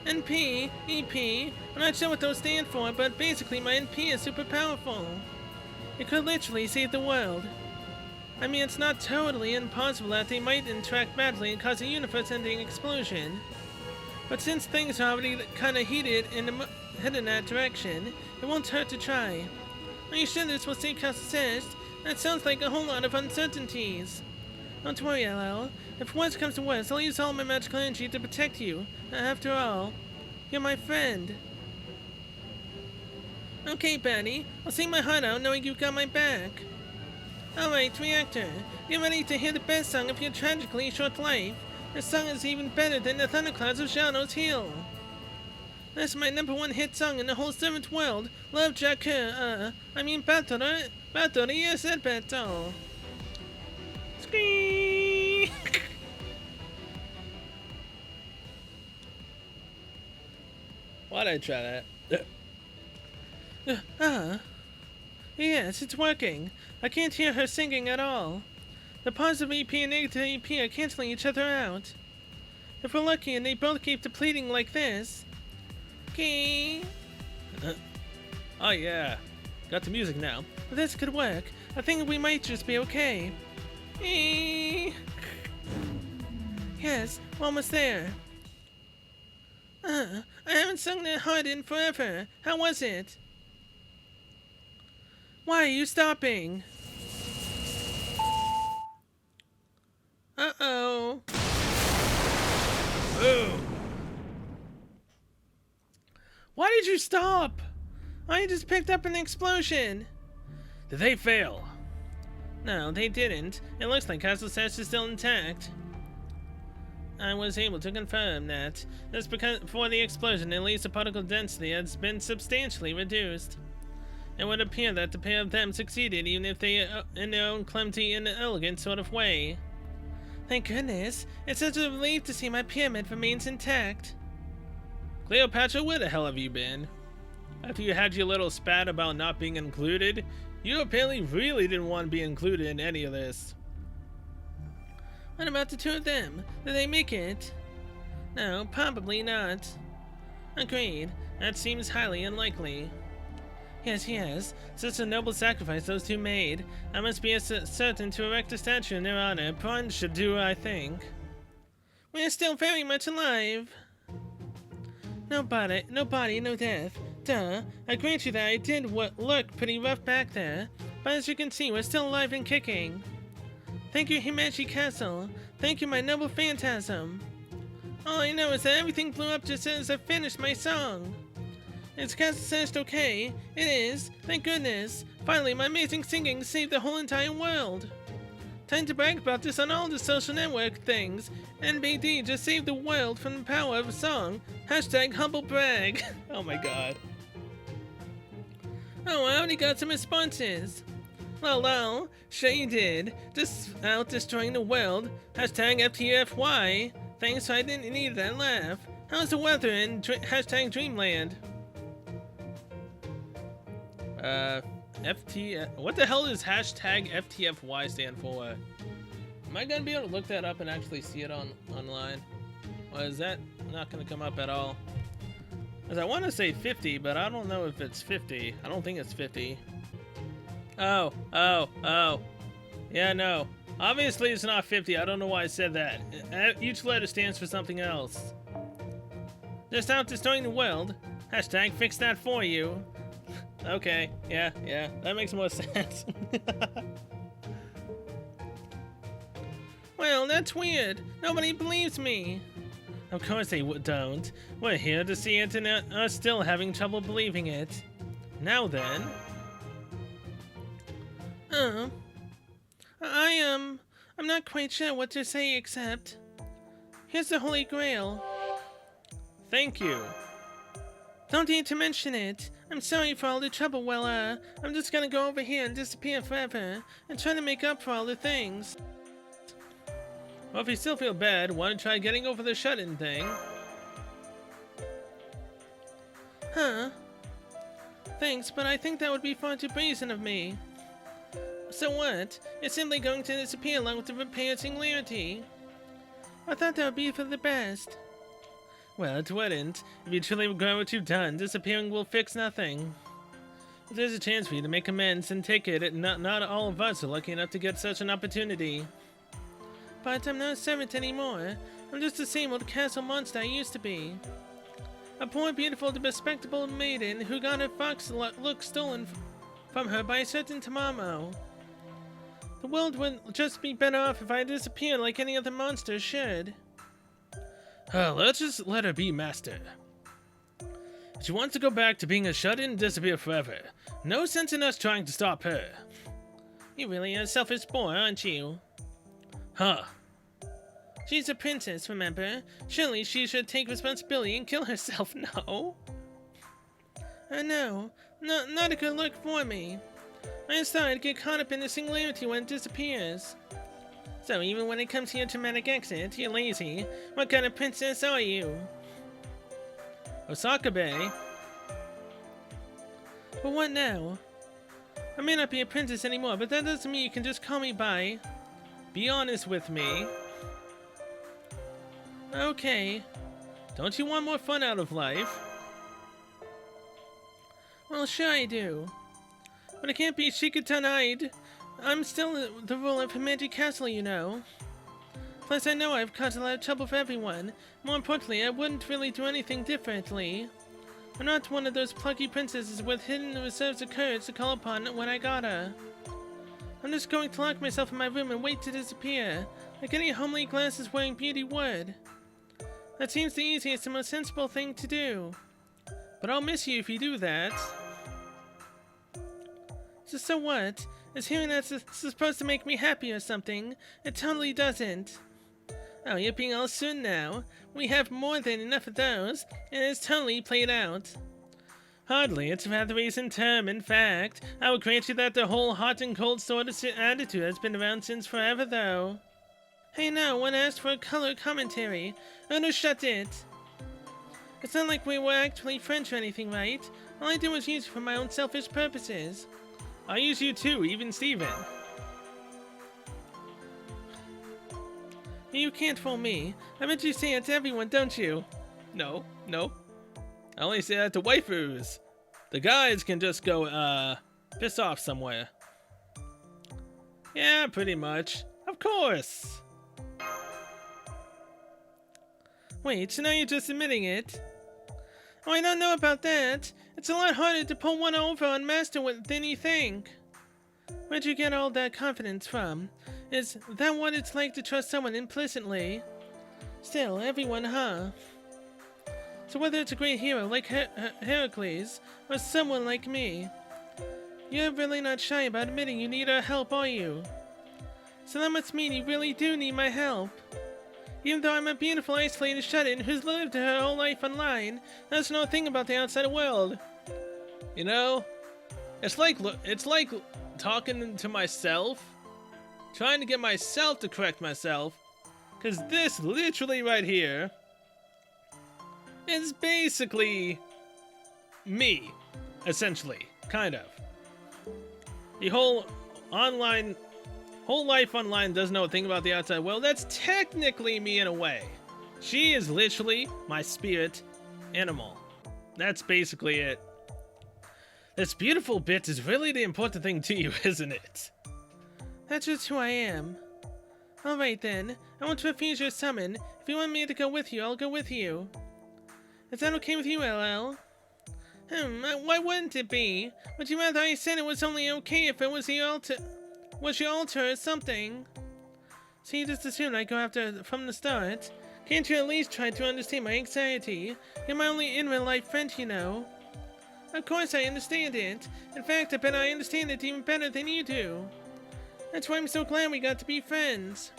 NP, EP, I'm not sure what those stand for, but basically my NP is super powerful. It could literally save the world. I mean, it's not totally impossible that they might interact badly and cause a universe-ending explosion. But since things are already kinda heated in that direction, it won't hurt to try. Are you sure this will save Castle Cest? That sounds like a whole lot of uncertainties. Don't worry, LL. If worst comes to worst, I'll use all my magical energy to protect you. After all, you're my friend. Okay, Betty. I'll sing my heart out knowing you've got my back. Alright, Reactor. Get ready to hear the best song of your tragically short life. This song is even better than the Thunderclouds of Xanos Hill. That's my #1 hit song in the whole 7th world. Love Jacques, Battle, yes, that battle. Scream! Why'd I try that? Yes, it's working. I can't hear her singing at all. The positive EP and negative EP are canceling each other out. If we're lucky and they both keep depleting like this. Okay. Oh yeah. Got the music now. This could work. I think we might just be okay. Yes, we're almost there. I haven't sung that hard in forever. How was it? Why are you stopping? Uh-oh. Boom! Why did you stop? I just picked up an explosion. Did they fail? No, they didn't. It looks like Castle Sash is still intact. I was able to confirm that. That's because before the explosion, at least the particle density has been substantially reduced. It would appear that the pair of them succeeded, even if they in their own clumsy and elegant sort of way. Thank goodness. It's such a relief to see my pyramid remains intact. Cleopatra, where the hell have you been? After you had your little spat about not being included, you apparently really didn't want to be included in any of this. What about the two of them? Did they make it? No, probably not. Agreed. That seems highly unlikely. Yes. Such a noble sacrifice those two made. I must be certain to erect a statue in their honor. Prawn should do, I think. We're still very much alive. No body, no death. Duh. I grant you that I did look pretty rough back there. But as you can see, we're still alive and kicking. Thank you, Himeji Castle. Thank you, my noble phantasm. All I know is that everything blew up just as I finished my song. Is Castle Sash okay? It is. Thank goodness. Finally, my amazing singing saved the whole entire world. Time to brag about this on all the social network things. NBD just saved the world from the power of a song. Hashtag humble brag. Oh my god. Oh, I already got some responses. Lol, sure you did. Just out destroying the world. Hashtag FTFY. Thanks, I didn't need that laugh. How's the weather in hashtag Dreamland? What the hell does hashtag FTFY stand for? Am I gonna be able to look that up and actually see it online? Or is that not gonna come up at all? Because I want to say 50, but I don't know if it's 50. I don't think it's 50. Oh. Yeah, no. Obviously it's not 50. I don't know why I said that. Each letter stands for something else. Just out destroying the world. Hashtag fix that for you. Okay, yeah, that makes more sense. Well, that's weird. Nobody believes me. Of course they don't. We're here to see it and are still having trouble believing it. Now then. I'm not quite sure what to say except... Here's the Holy Grail. Thank you. Don't need to mention it. I'm sorry for all the trouble, well, I'm just gonna go over here and disappear forever, and try to make up for all the things. Well, if you still feel bad, why don't you try getting over the shut-in thing? Huh? Thanks, but I think that would be far too brazen of me. So what? It's simply going to disappear along with the repair singularity. I thought that would be for the best. Well, it wouldn't. If you truly regret what you've done, disappearing will fix nothing. If there's a chance for you to make amends, then take it. Not all of us are lucky enough to get such an opportunity. But I'm not a servant anymore. I'm just the same old castle monster I used to be. A poor, beautiful, respectable maiden who got her fox look stolen from her by a certain Tamamo. The world would just be better off if I disappeared like any other monster should. Let's just let her be, master. She wants to go back to being a shut-in and disappear forever. No sense in us trying to stop her. You really are a selfish boy, aren't you? Huh. She's a princess, remember? Surely she should take responsibility and kill herself, no? No. Not a good look for me. I just thought I'd get caught up in the singularity when it disappears. So even when it comes to your traumatic exit, you're lazy. What kind of princess are you? Osaka Bay? But what now? I may not be a princess anymore, but that doesn't mean you can just call me by. Be honest with me. Okay. Don't you want more fun out of life? Well, sure I do. But I can't be Shikatanaid. I'm still the ruler of Himeji Castle, you know. Plus, I know I've caused a lot of trouble for everyone. More importantly, I wouldn't really do anything differently. I'm not one of those plucky princesses with hidden reserves of courage to call upon when I gotta. I'm just going to lock myself in my room and wait to disappear, like any homely glasses-wearing beauty would. That seems the easiest and most sensible thing to do. But I'll miss you if you do that. So what? Is hearing that's supposed to make me happy or something? It totally doesn't. Oh, you're being all soon now. We have more than enough of those, and it's totally played out. Hardly. It's a rather recent term, in fact. I will grant you that the whole hot and cold sort of attitude has been around since forever, though. Hey, no one asked for a color commentary. Oh, no, shut it. It's not like we were actually friends or anything, right? All I did was use you for my own selfish purposes. I use you too, even Steven. You can't fool me. I bet you say it to everyone, don't you? No. I only say that to waifus. The guys can just go, piss off somewhere. Yeah, pretty much. Of course. Wait, so now you're just admitting it? Oh, I don't know about that. It's a lot harder to pull one over on Master than you think. Where'd you get all that confidence from? Is that what it's like to trust someone implicitly? Still, everyone, huh? So whether it's a great hero like Heracles, or someone like me, you're really not shy about admitting you need our help, are you? So that must mean you really do need my help. Even though I'm a beautiful, isolated shut-in who's lived her whole life online, knows no thing about the outside world. You know, it's like talking to myself, trying to get myself to correct myself, because this literally right here is basically me, essentially, kind of. The whole life online doesn't know a thing about the outside world. That's technically me in a way. She is literally my spirit animal. That's basically it. This beautiful bit is really the important thing to you, isn't it? That's just who I am. Alright then, I won't refuse your summon. If you want me to go with you, I'll go with you. Is that okay with you, LL? Why wouldn't it be? Would you rather I said it was only okay if it was your altar or something? So you just assumed I'd go after from the start? Can't you at least try to understand my anxiety? You're my only in real life friend, you know. Of course I understand it. In fact, I bet I understand it even better than you do. That's why I'm so glad we got to be friends.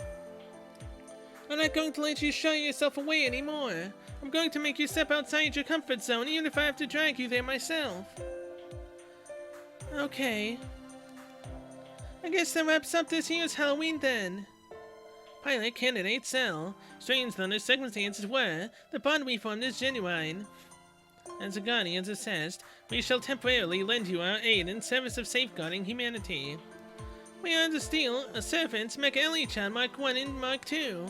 I'm not going to let you show yourself away anymore. I'm going to make you step outside your comfort zone, even if I have to drag you there myself. Okay. I guess that wraps up this year's Halloween then. Pilot candidate Cell. Strange though the circumstances were, the bond we formed is genuine. As the Guardians assessed, we shall temporarily lend you our aid in service of safeguarding humanity. We are the Steel Servants Mecha Ellie-chan Mark 1 and Mark 2.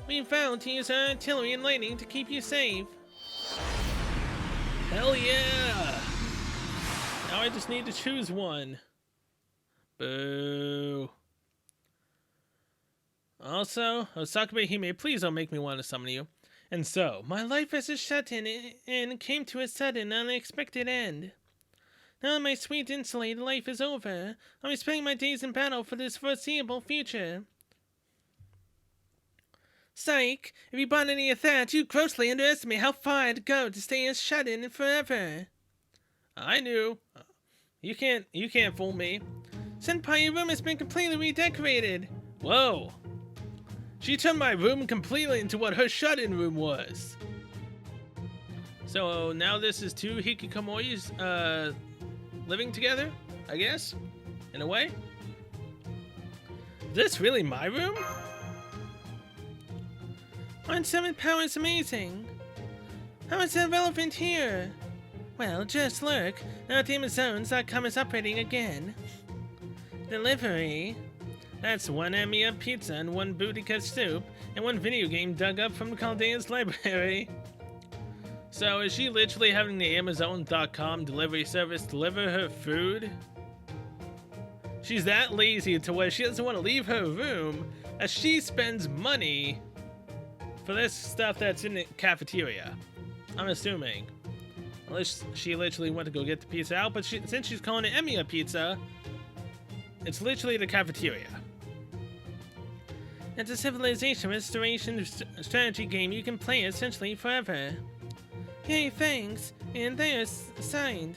We vowed to use our artillery and lightning to keep you safe. Hell yeah! Now I just need to choose one. Boo. Also, Osakabe Hime, please don't make me want to summon you. And so, my life as a shut-in came to a sudden, unexpected end. Now that my sweet insulated life is over, I'll be spending my days in battle for this foreseeable future. Psych! If you bought any of that, you grossly underestimate how far I'd go to stay as shut-in forever. I knew. You can't fool me. Senpai, your room has been completely redecorated. Whoa! She turned my room completely into what her shut-in room was. So now this is two hikikomoris, living together, I guess? In a way? Is this really my room? On 7th power is amazing. How is that relevant here? Well, just look. Now Amazons.com is operating again. Delivery. That's one Amiya pizza and one Boudica soup and one video game dug up from Caldea's library. So is she literally having the Amazon.com delivery service deliver her food? She's that lazy to where she doesn't want to leave her room as she spends money for this stuff that's in the cafeteria. I'm assuming. Unless she literally went to go get the pizza out, but since she's calling it Emiya pizza, it's literally the cafeteria. It's a civilization restoration strategy game you can play essentially forever. Yay, thanks. And there's signed.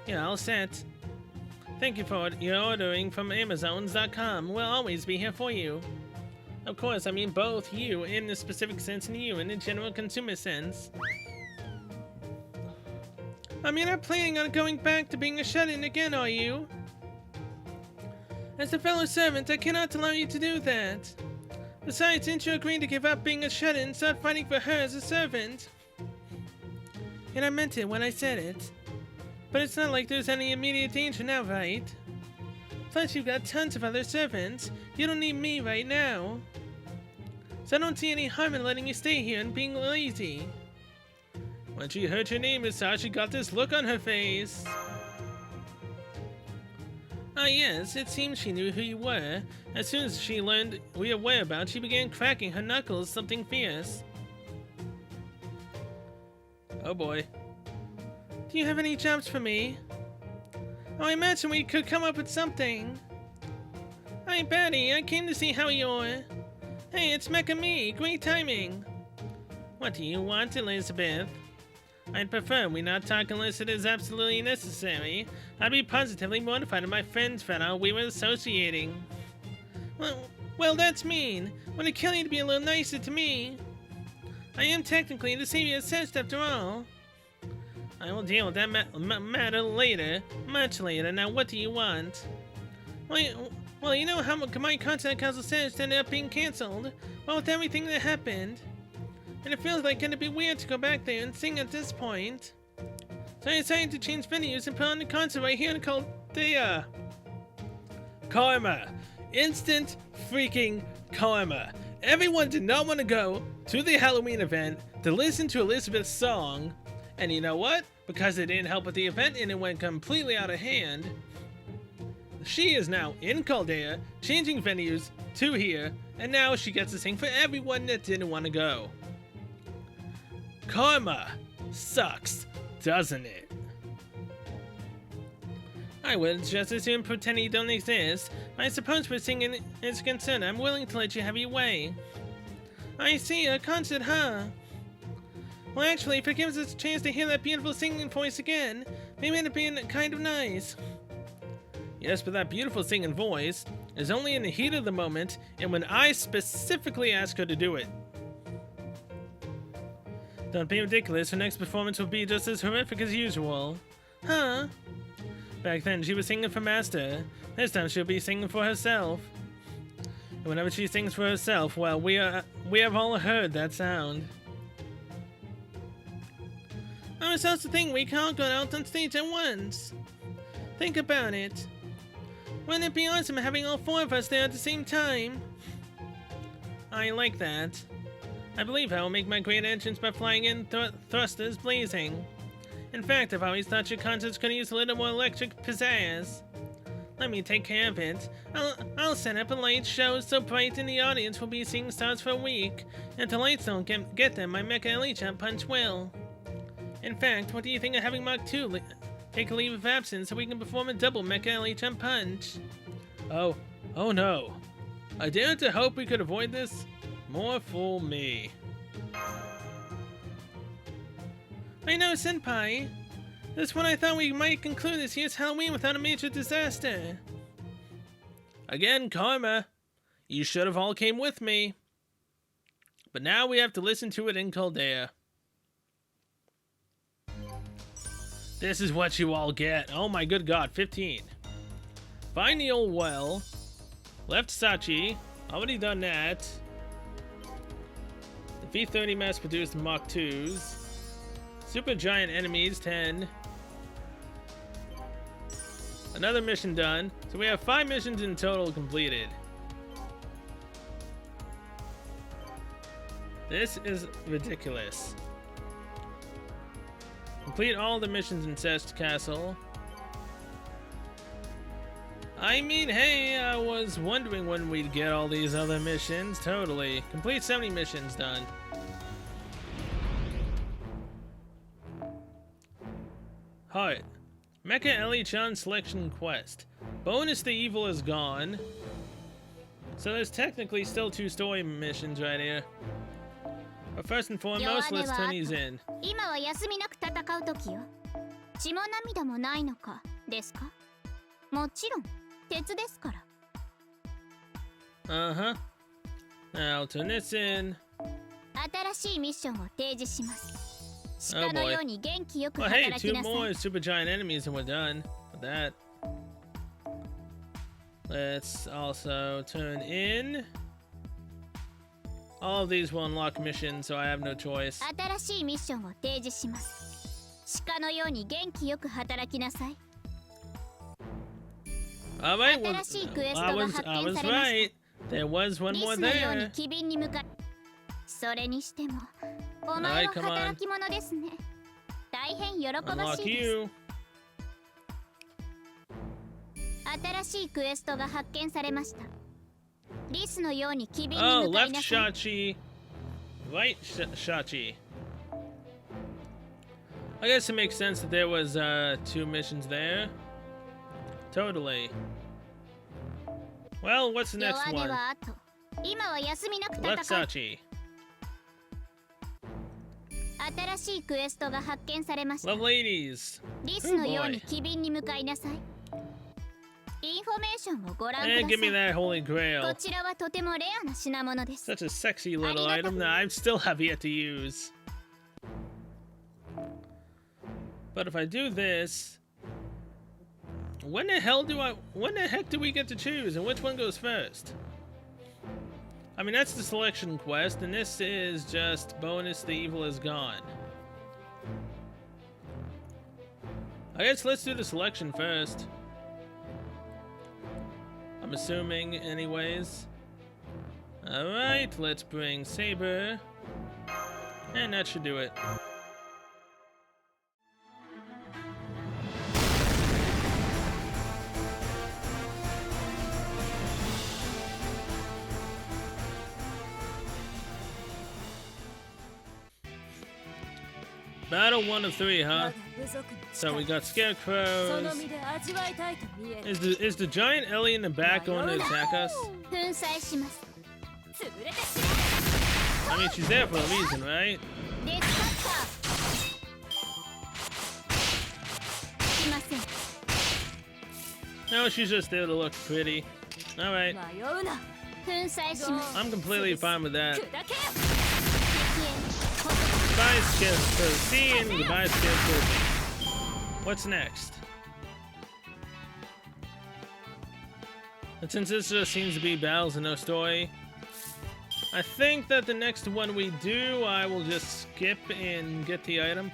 Yeah, all set. Thank you for your ordering from Amazons.com. We'll always be here for you. Of course, I mean both you in the specific sense and you in the general consumer sense. I mean, I'm planning on going back to being a shut-in again, are you? As a fellow servant, I cannot allow you to do that. Besides, didn't you agree to give up being a shut-in and start fighting for her as a servant? And I meant it when I said it. But it's not like there's any immediate danger now, right? Plus, you've got tons of other servants. You don't need me right now. So I don't see any harm in letting you stay here and being lazy. When she heard your name, Miss she got this look on her face. Ah yes, it seems she knew who you were. As soon as she learned your whereabouts, she began cracking her knuckles something fierce. Oh boy. Do you have any jobs for me? Oh, I imagine we could come up with something. Hi, Betty, I came to see how you're... Hey, it's Mecha Me, great timing. What do you want, Elizabeth? I'd prefer we not talk unless it is absolutely necessary. I'd be positively mortified if my friends found out we were associating. Well, that's mean. Would it kill you to be a little nicer to me? I am technically the same as assessed after all. I will deal with that matter later, much later. Now, what do you want? Well, you know how my concert council says ended up being cancelled. Well, with everything that happened. And it feels like it'd be weird to go back there and sing at this point. So I decided to change venues and put on the concert right here in Caldea. Karma. Instant freaking karma. Everyone did not want to go to the Halloween event to listen to Elizabeth's song. And you know what? Because it didn't help with the event and it went completely out of hand, she is now in Caldea, changing venues to here, and now she gets to sing for everyone that didn't want to go. Karma sucks, doesn't it? I would just as soon pretend you don't exist, but I suppose for singing is concerned, I'm willing to let you have your way. I see, a concert, huh? Well, actually, if it gives us a chance to hear that beautiful singing voice again, maybe it'd be kind of nice. Yes, but that beautiful singing voice is only in the heat of the moment and when I specifically ask her to do it. Don't be ridiculous, her next performance will be just as horrific as usual. Huh? Back then, she was singing for Master. This time, she'll be singing for herself. And whenever she sings for herself, well, we have all heard that sound. Oh, it's also the thing, we can all go out on stage at once. Think about it. Wouldn't it be awesome having all four of us there at the same time? I like that. I believe I will make my great entrance by flying in thrusters blazing. In fact, I've always thought your concerts could use a little more electric pizzazz. Let me take care of it. I'll set up a light show so bright in the audience will be seeing stars for a week. And if the lights don't get them, my Mecha Elite Jump Punch will. In fact, what do you think of having Mach 2 take a leave of absence so we can perform a double Mecha Elite Jump Punch? Oh no. I dare to hope we could avoid this. More fool me. I know, Senpai. That's when I thought we might conclude this year's Halloween without a major disaster. Again, Karma. You should have all came with me. But now we have to listen to it in Caldea. This is what you all get. Oh my good god, 15. Find the old well. Left Sachi. Already done that. Defeat 30 mass-produced Mach 2s. Super giant enemies, 10. Another mission done. So we have 5 missions in total completed. This is ridiculous. Complete all the missions in Cest Castle. I mean, hey, I was wondering when we'd get all these other missions. Totally. Complete 70 missions done. Heart. Mecha Ellie-chan Selection Quest. Bonus the Evil is gone. So there's technically still 2 story missions right here. But first and foremost, let's turn these in. 今は休みなく戦う時よ。血も涙もないのかですか？もちろん鉄ですから。Uh-huh. Now I'll turn this in. 新しいミッションを提示します。鹿のように元気よく Well, hey, 働き 2 なさい。 more super giant enemies and we're done with that. Let's also turn in. All of these will unlock missions, so I have no choice. 新しいミッションを提示します。鹿のように元気よく働きなさい。 Alright, well, 新しいクエスト I が was 発見されま right. し There was た。 one リ more スのように there. 機敏に向かい。それにしても、お前は Alright, come on. 働き者ですね。大変喜ば Unlock しいです。 you. 新しいクエストが発見されました。リスのように機敏に Oh, 向かい left なさい。 Shachi. Right Shachi. I guess it makes sense that there was 2 missions there. Totally. Well, what's the next 弱音 one? は後。今は休みなく Left 戦う。 Shachi. 新しいクエストが発見されました。 Love ladies. リスのように機敏に向かいなさい。インフォメーションをご覧くだ And さ give me い。 that holy こ grail. ちらはとてもレアな品物です。 Such a sexy little item that I still have yet to use. But if I do this, when the heck do we get to choose and which one goes first? I mean, that's the selection quest, and this is just bonus the evil is gone. I guess let's do the selection first. I'm assuming, anyways. Alright, let's bring Saber. And that should do it. Battle 1 of 3, huh? So we got scarecrows. Is the giant Ellie in the back going to attack us? 粉砕します。 I mean, she's there for a reason, right? デスカッター。しません。 No, she's just there to look pretty. Alright, 粉砕します。 I'm completely fine with that. 敵へ。 Goodbye, Scarecrow C, and goodbye, Scarecrow B. What's next? And since this just seems to be battles and no story, I think that the next one we do, I will just skip and get the item.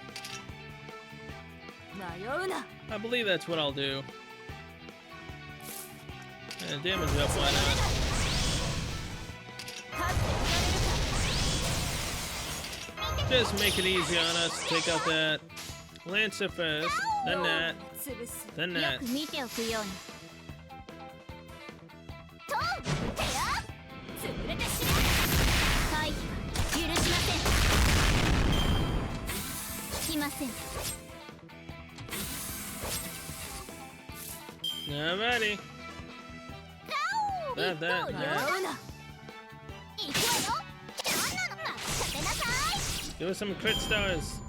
I believe that's what I'll do. And damage up, why not? Just make it easy on us. Take out that Lancer first, then that, then よ that. く見ておくように。トンテア潰れてしまう。回避は許しません。引きません。 Alrighty. That. 行くわよ。なんなの。立てなさい。 Give us some crit stars.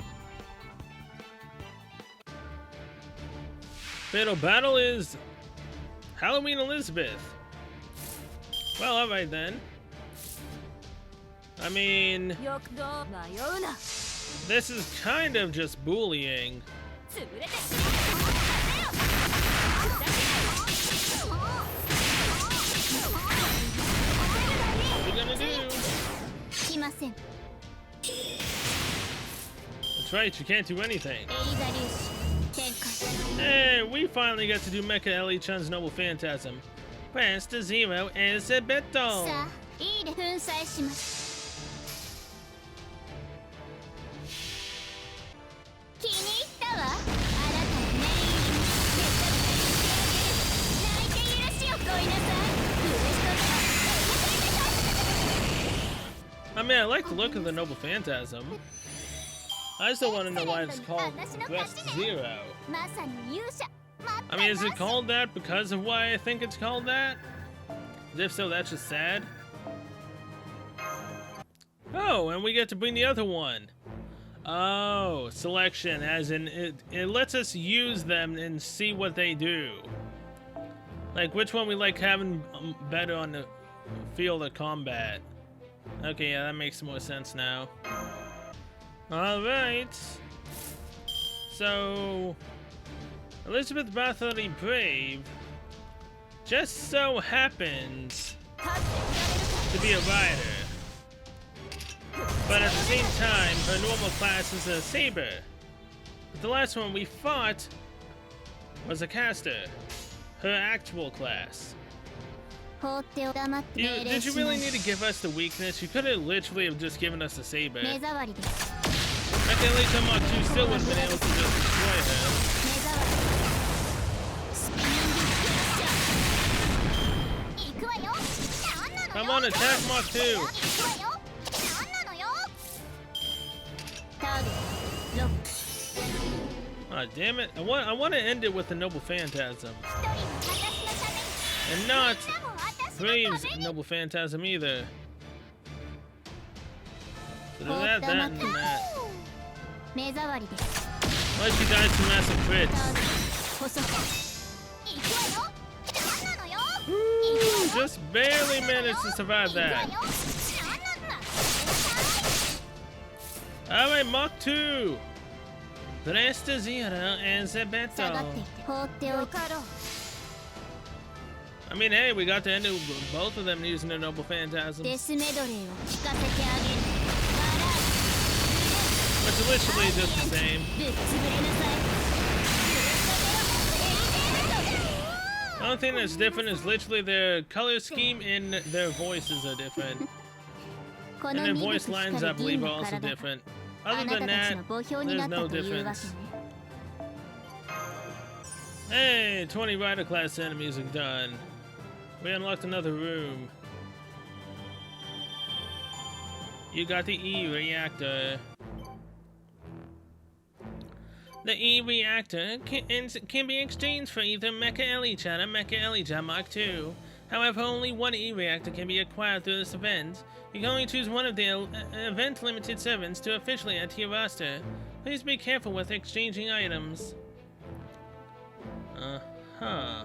Fatal battle is Halloween Elizabeth. Well, alright then. I mean, this is kind of just bullying. 潰れてしまう。 What are we gonna do? しません。 That's right, you can't do anything. エリザ粒子展開。 Hey, we finally got to do Mecha Ellie-chan's Noble Phantasm. Press the 0 as a battle. さあ、いいで粉砕します。気に入ったわ。あなたの念入りにめちゃくちゃにしてあげる。泣いて許しをこいなさい。ウエストで I mean, I like the look of the Noble Phantasm. I just don't want to know why it's called Quest 0. まさに勇者。 I mean, is it called that because of why I think it's called that? If so, that's just sad. Oh, and we get to bring the other one. Oh, selection, as in it lets us use them and see what they do. Like which one we like having better on the field of combat. Okay, yeah, that makes more sense now. Alright. So, Elizabeth Bathory Brave just so happens to be a rider. But at the same time, her normal class is a saber. But the last one we fought was a caster, her actual class. Did you really need to give us the weakness? You could have literally have just given us the saber. I can at least Mark 2 still would have been able to just destroy her. Come on, attack Mark 2! Ah, damn it. I want to end it with the Noble Phantasm. And not Brave's Noble Phantasm either. So there's that, and that. Unless she dies to massive crits. Woo, just barely managed to survive that. Alright, Mark 2! Resta Zero and Zebeto. I mean, hey, we got to end it with both of them using the Noble Phantasms. Which is literally just the same. The only thing that's different is literally their color scheme and their voices are different. And their voice lines, I believe, are also different. Other than that, there's no difference. Hey, 20 rider class enemies are done. We unlocked another room. You got the E-reactor. The E-reactor can be exchanged for either Mecha Ellie-chan or Mecha Ellie-chan Mark II. However, only one E-reactor can be acquired through this event. You can only choose one of the event-limited servants to officially add to your roster. Please be careful with exchanging items. Uh-huh.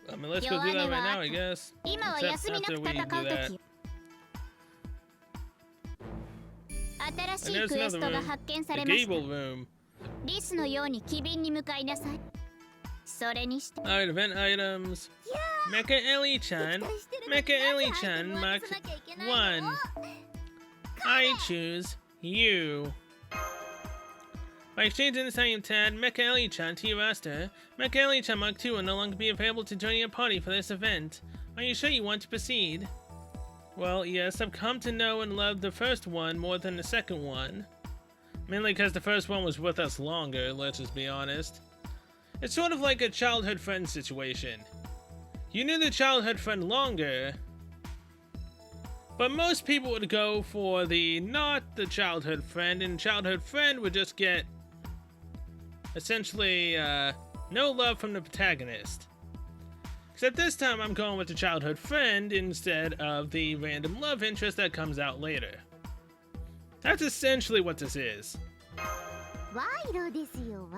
I mean, let's go do that right now, I guess. Except after we do that. And there's another room. The Gable room. Alright, event items. Mecha Ellie-chan. Mecha Ellie-chan Mark 1. I choose you. By exchanging this item tag, Mecha Ellie-chan to your roster, Mecha Ellie-chan Mark 2 will no longer be available to join your party for this event. Are you sure you want to proceed? Well, yes, I've come to know and love the first one more than the second one. Mainly because the first one was with us longer, let's just be honest. It's sort of like a childhood friend situation. You knew the childhood friend longer, but most people would go for the not the childhood friend, and childhood friend would just get essentially no love from the protagonist. Except this time I'm going with the childhood friend instead of the random love interest that comes out later. That's essentially what this is.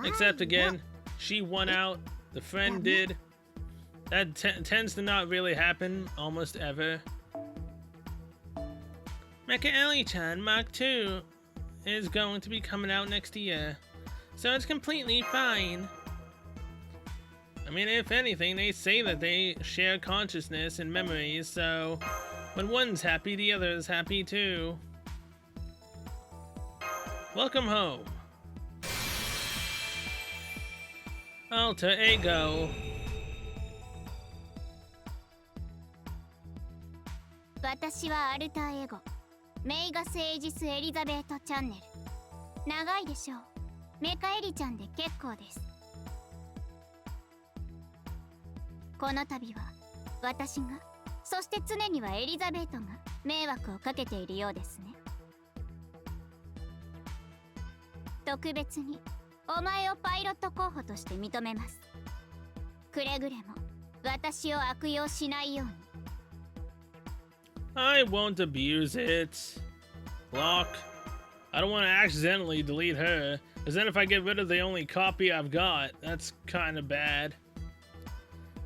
Except again, she won out, the friend did. That tends to not really happen almost ever. Mecha Ellie-chan Mark 2 is going to be coming out next year, so it's completely fine. I mean, if anything, they say that they share consciousness and memories, so when one's happy, the other is happy too. Welcome home. Alter Ego. 私はアルターエゴメイガセイジスエリザベートチャンネル長いでしょうメカエリちゃんで結構ですこの度は私がそして常にはエリザベートが迷惑をかけているようですね特別にお前をパイロット候補として認めますくれぐれも私を悪用しないように。 I won't abuse it. Lock. I don't want to accidentally delete her, because then if I get rid of the only copy I've got, that's kind of bad.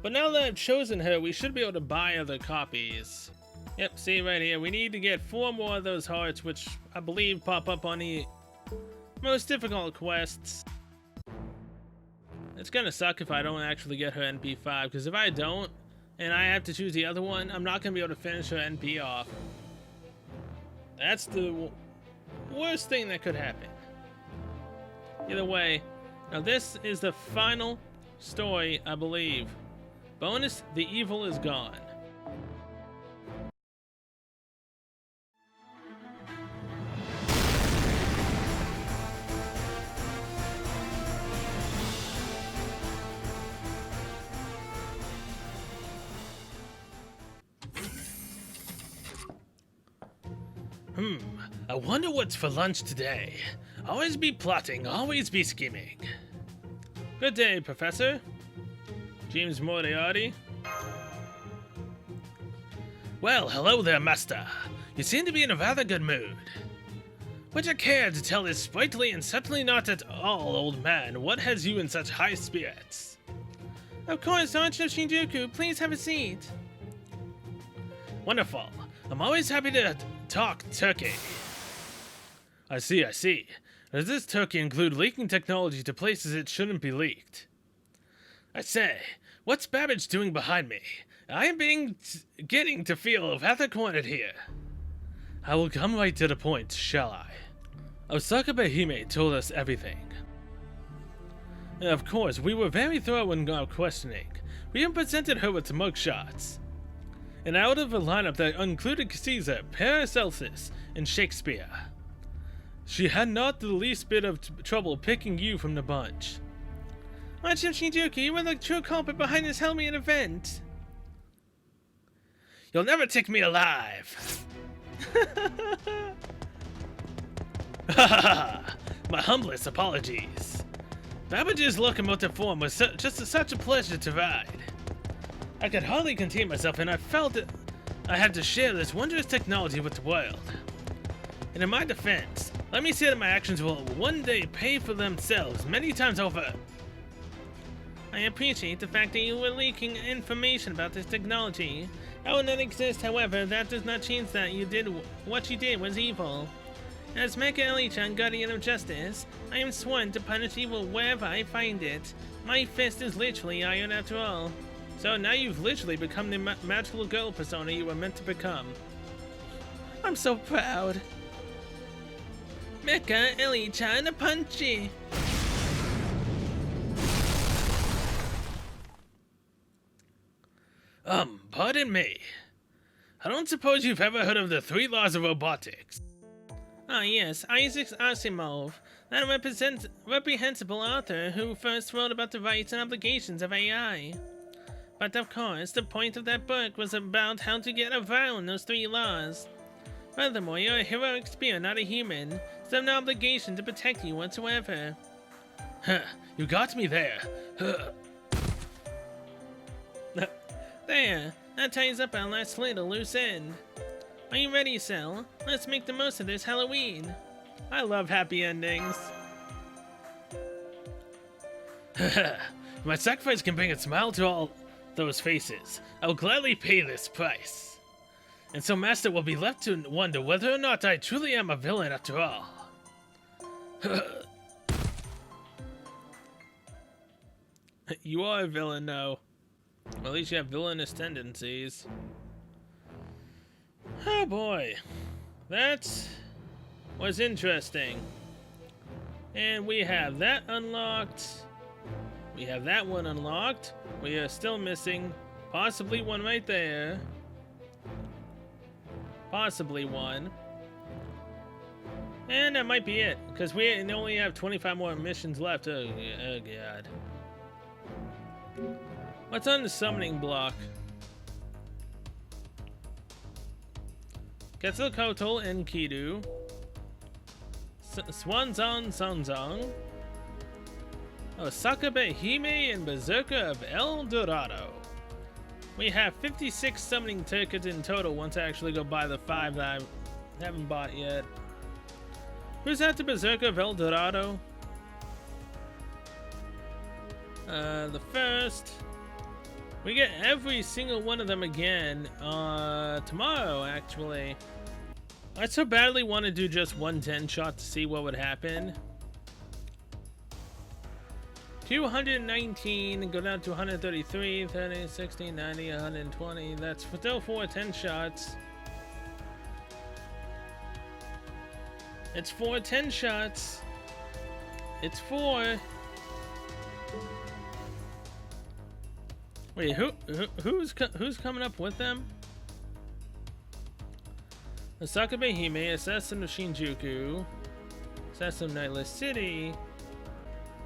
But now that I've chosen her, we should be able to buy other copies. Yep, see right here, we need to get 4 more of those hearts, which I believe pop up on the most difficult quests. It's gonna suck if I don't actually get her NP5, because if I don't, and I have to choose the other one, I'm not gonna be able to finish her NP off. That's the worst thing that could happen. Either way, now this is the final story, I believe. Bonus, the evil is gone. I wonder what's for lunch today. Always be plotting, always be scheming. Good day, Professor. James Moriarty. Well, hello there, Master. You seem to be in a rather good mood. Would you care to tell this sprightly and certainly not at all old man what has you in such high spirits? Of course, Archer Shinjuku, please have a seat. Wonderful. I'm always happy to talk turkey. I see. Does this turkey include leaking technology to places it shouldn't be leaked? I say, what's Babbage doing behind me? I am getting to feel rather cornered here. I will come right to the point, shall I? Osaka Behime told us everything. And of course, we were very thorough in our questioning. We even presented her with mugshots. And out of a lineup that included Caesar, Paracelsus, and Shakespeare. She had not the least bit of trouble picking you from the bunch. Archer Shinjuku, you were the true culprit behind this Helmian event. You'll never take me alive. My humblest apologies. Babbage's locomotive form was just such a pleasure to ride. I could hardly contain myself, and I felt that I had to share this wondrous technology with the world. And in my defense, let me say that my actions will one day pay for themselves many times over. I appreciate the fact that you were leaking information about this technology. That will not exist, however, that does not change that what you did was evil. As Mecha Eli-chan, guardian of justice, I am sworn to punish evil wherever I find it. My fist is literally iron after all. So now you've literally become the magical girl persona you were meant to become. I'm so proud. Mecha Eli-chan, a punchy. Pardon me. I don't suppose you've ever heard of the 3 laws of robotics. Ah yes, Isaac Asimov, that reprehensible author who first wrote about the rights and obligations of AI. But of course, the point of that book was about how to get around those 3 laws. Furthermore, you're a heroic spear, not a human, so I have no obligation to protect you whatsoever. Huh, you got me there. There, that ties up our last little loose end. Are you ready, Cell? Let's make the most of this Halloween. I love happy endings. My sacrifice can bring a smile to all those faces. I will gladly pay this price. And so Master will be left to wonder whether or not I truly am a villain after all. You are a villain, though. Well, at least you have villainous tendencies. Oh boy. That was interesting. And we have that unlocked. We have that one unlocked. We are still missing possibly one right there. Possibly one. And that might be it, because we only have 25 more missions left. Oh god. What's on the summoning block? Quetzalcoatl and Kidu. Swanzon Sanzong. Osaka Behime and Berserker of El Dorado. We have 56 summoning tickets in total once I actually go buy the 5 that I haven't bought yet. Who's that the Berserker of El Dorado? The first. We get every single one of them again tomorrow, actually. I so badly want to do just 110 shot to see what would happen. 219, go down to 133, 30, 60, 90, 120. That's still 4 10 shots. It's 4 10 shots. It's 4. Wait, who's coming up with them? Asakabe Hime, Assassin of Shinjuku, Assassin of Nightless City,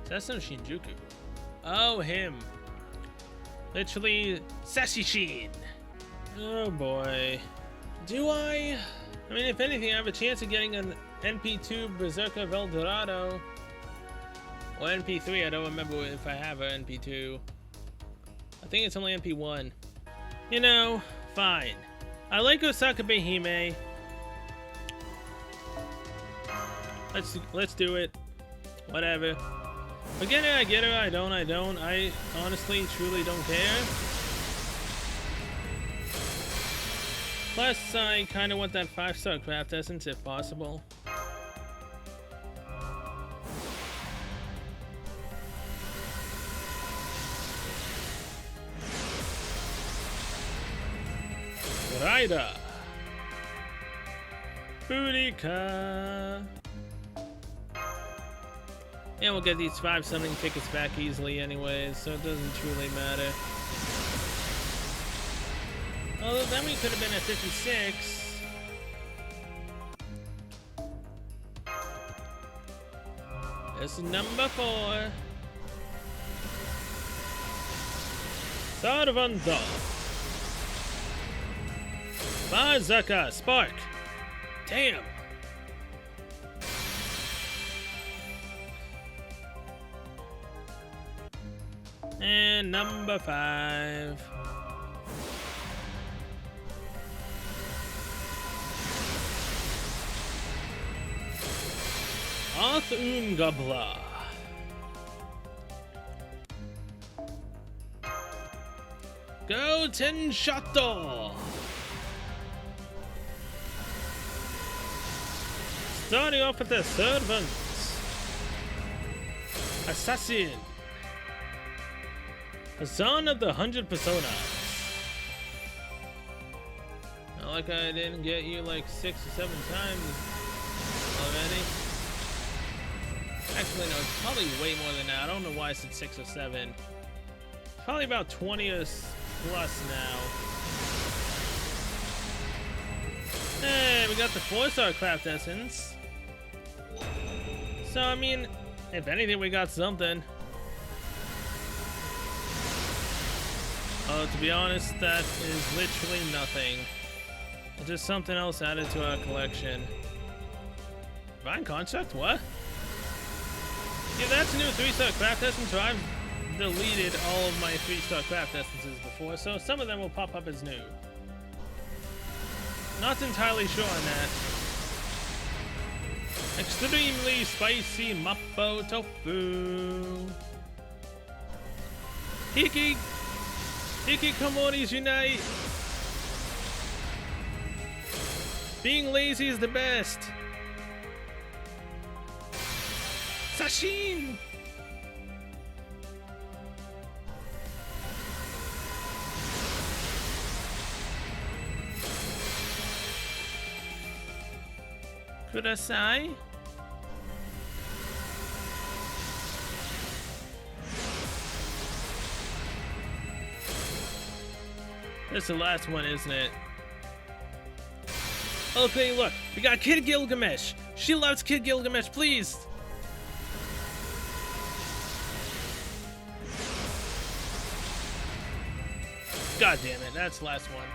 Assassin of Shinjuku. Oh, him. Literally, Sashishin. Oh boy. Do I? I mean, if anything, I have a chance of getting an NP2 Berserker of El Dorado. Or NP3, I don't remember if I have an NP2. I think it's only NP1. You know, fine. I like Osakabe Hime. Let's do it. Whatever. I get it, I get her, I don't. I honestly, truly don't care. Plus, I kind of want that 5-star craft essence if possible. Raida. Boudica. And we'll get these 5 summoning tickets back easily anyways, so it doesn't truly matter. Although then we could have been at 56. This is number 4. Sarvanda. Bazaka Spark. Damn. And number 5. Arthungabla. Go Tenshato. Starting off with the Servants. Assassin. Hassan of the 100 Personas. Not like I didn't get you like 6 or 7 times already. Actually, no, it's probably way more than that. I don't know why I said 6 or 7. It's probably about 20 or plus now. Hey, we got the 4-star craft essence. So, I mean, if anything, we got something. Oh, to be honest, that is literally nothing. It's just something else added to our collection. Divine Construct? What? Yeah, that's a new 3-star craft essence, so I've deleted all of my 3-star craft essences before, so some of them will pop up as new. Not entirely sure on that. Extremely spicy Mappo Tofu. Hikikomoris unite! Being lazy is the best! Sashin! Kudasai? This is the last one, isn't it? Okay, look, we got Kid Gilgamesh. She loves Kid Gilgamesh, please. God damn it, that's the last one.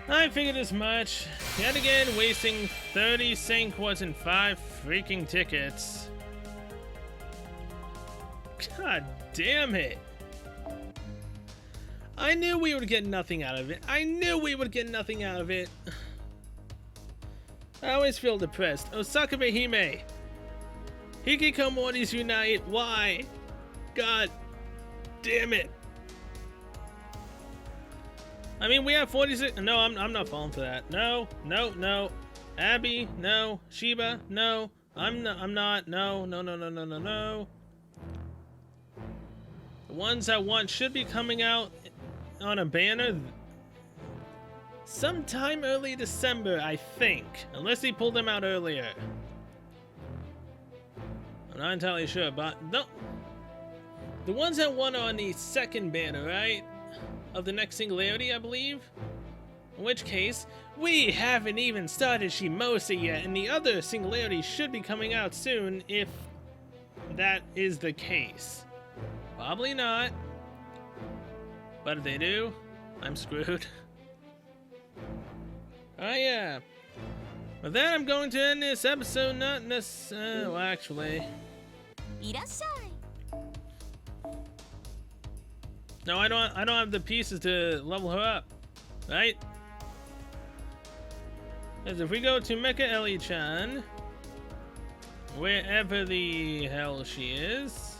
I figured as much. Yet again, wasting 30 Senquas and 5 freaking tickets. God damn it. I knew we would get nothing out of it. I knew we would get nothing out of it. I always feel depressed. Osaka Behime. Hikikomori's unite. Why? God damn it. I mean, we have 46. No, I'm not falling for that. No. Abby, no. Shiba, no. I'm not. No. The ones I want should be coming out on a banner sometime early December, I think. Unless they pulled them out earlier. I'm not entirely sure, but no. The ones that won on the second banner, right? Of the next Singularity, I believe. In which case, we haven't even started Shimosa yet, and the other Singularity should be coming out soon if that is the case. Probably not. But if they do, I'm screwed. Oh yeah. With that, I'm going to end this episode, not necessarily. Well, actually. いらっしゃい。 No, I don't have the pieces to level her up, right? Because if we go to Mecha Ellie-chan, wherever the hell she is,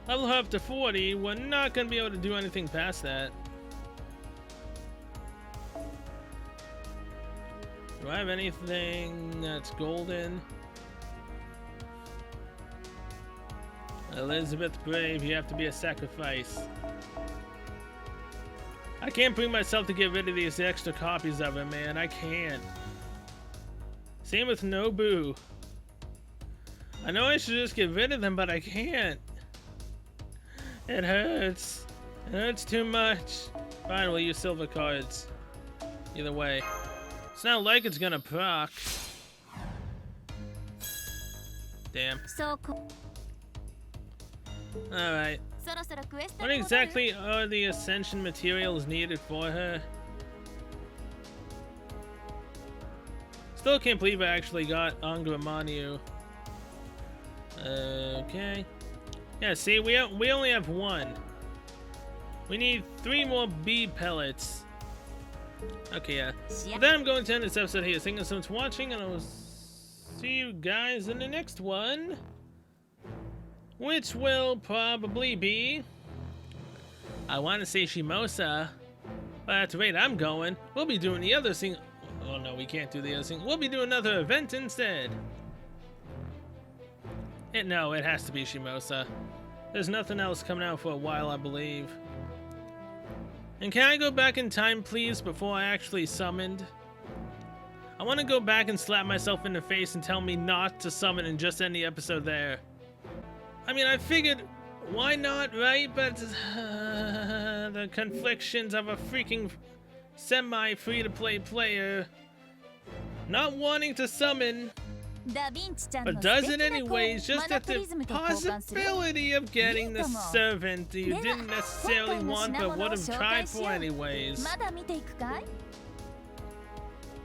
level her up to 40, we're not going to be able to do anything past that. Do I have anything that's golden? Elizabeth Brave, you have to be a sacrifice. I can't bring myself to get rid of these extra copies of it, man. I can't. Same with Nobu. I know I should just get rid of them, but I can't. It hurts. It hurts too much. Fine, we'll use silver cards. Either way. It's not like it's gonna proc. Damn. Alright. そろそろクエスト What に戻る exactly are the ascension materials needed for her? Still can't believe I actually got Angra Manu. Okay. Yeah, see, we only have one. We need 3 more bee pellets. Okay, yeah. With that, I'm going to end this episode here. Thank you so much for watching, and I will see you guys in the next one. Which will probably be... I want to say Shimosa, but at the rate I'm going, we'll be doing the other thing. Oh no, we can't do the other thing. We'll be doing another event instead. No, it has to be Shimosa. There's nothing else coming out for a while, I believe. And can I go back in time, please, before I actually summoned? I want to go back and slap myself in the face and tell me not to summon and just end the episode there. I mean, I figured, why not, right? But the conflictions of a freaking semi-free-to-play player not wanting to summon, ダヴィンチちゃんの but 素 does 敵 it な声 anyways, just マナ at プリ the ズムと交換する possibility of getting the Neat servant you では didn't necessarily 今回の want 品 but 物を would have 紹 tried 介し for よう anyways. まだ見ていくかい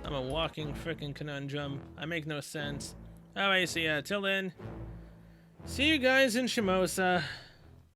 I'm a walking frickin' conundrum. I make no sense. Alright, so yeah, till then, see you guys in Shimosa.